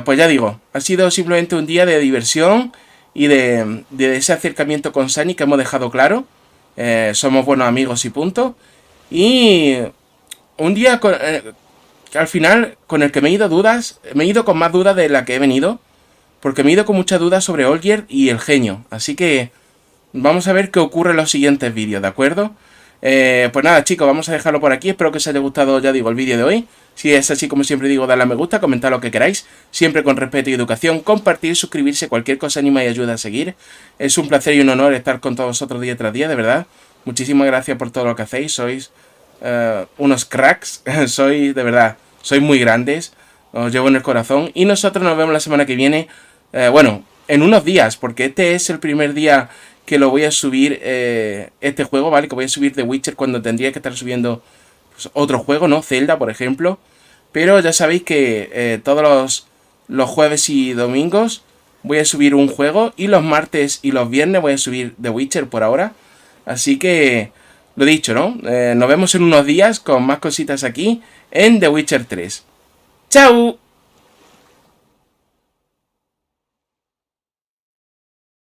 Pues ya digo, ha sido simplemente un día de diversión y de ese acercamiento con Shani que hemos dejado claro. Somos buenos amigos y punto. Y un día al final con el que me he ido con más dudas de la que he venido, porque me he ido con muchas dudas sobre Olgierd y el genio. Así que vamos a ver qué ocurre en los siguientes vídeos, ¿de acuerdo? Pues nada, chicos, vamos a dejarlo por aquí. Espero que os haya gustado, ya digo, el vídeo de hoy. Si es así, como siempre digo, dadle a me gusta, comentad lo que queráis, siempre con respeto y educación, compartir, suscribirse, cualquier cosa anima y ayuda a seguir. Es un placer y un honor estar con todos vosotros día tras día, de verdad. Muchísimas gracias por todo lo que hacéis, sois unos cracks, sois, de verdad, sois muy grandes, os llevo en el corazón. Y nosotros nos vemos la semana que viene, bueno, en unos días, porque este es el primer día que lo voy a subir, este juego, ¿vale? Que voy a subir The Witcher cuando tendría que estar subiendo pues, otro juego, ¿no? Zelda, por ejemplo. Pero ya sabéis que todos los jueves y domingos voy a subir un juego. Y los martes y los viernes voy a subir The Witcher por ahora. Así que, lo dicho, ¿no? Nos vemos en unos días con más cositas aquí en The Witcher 3. ¡Chao!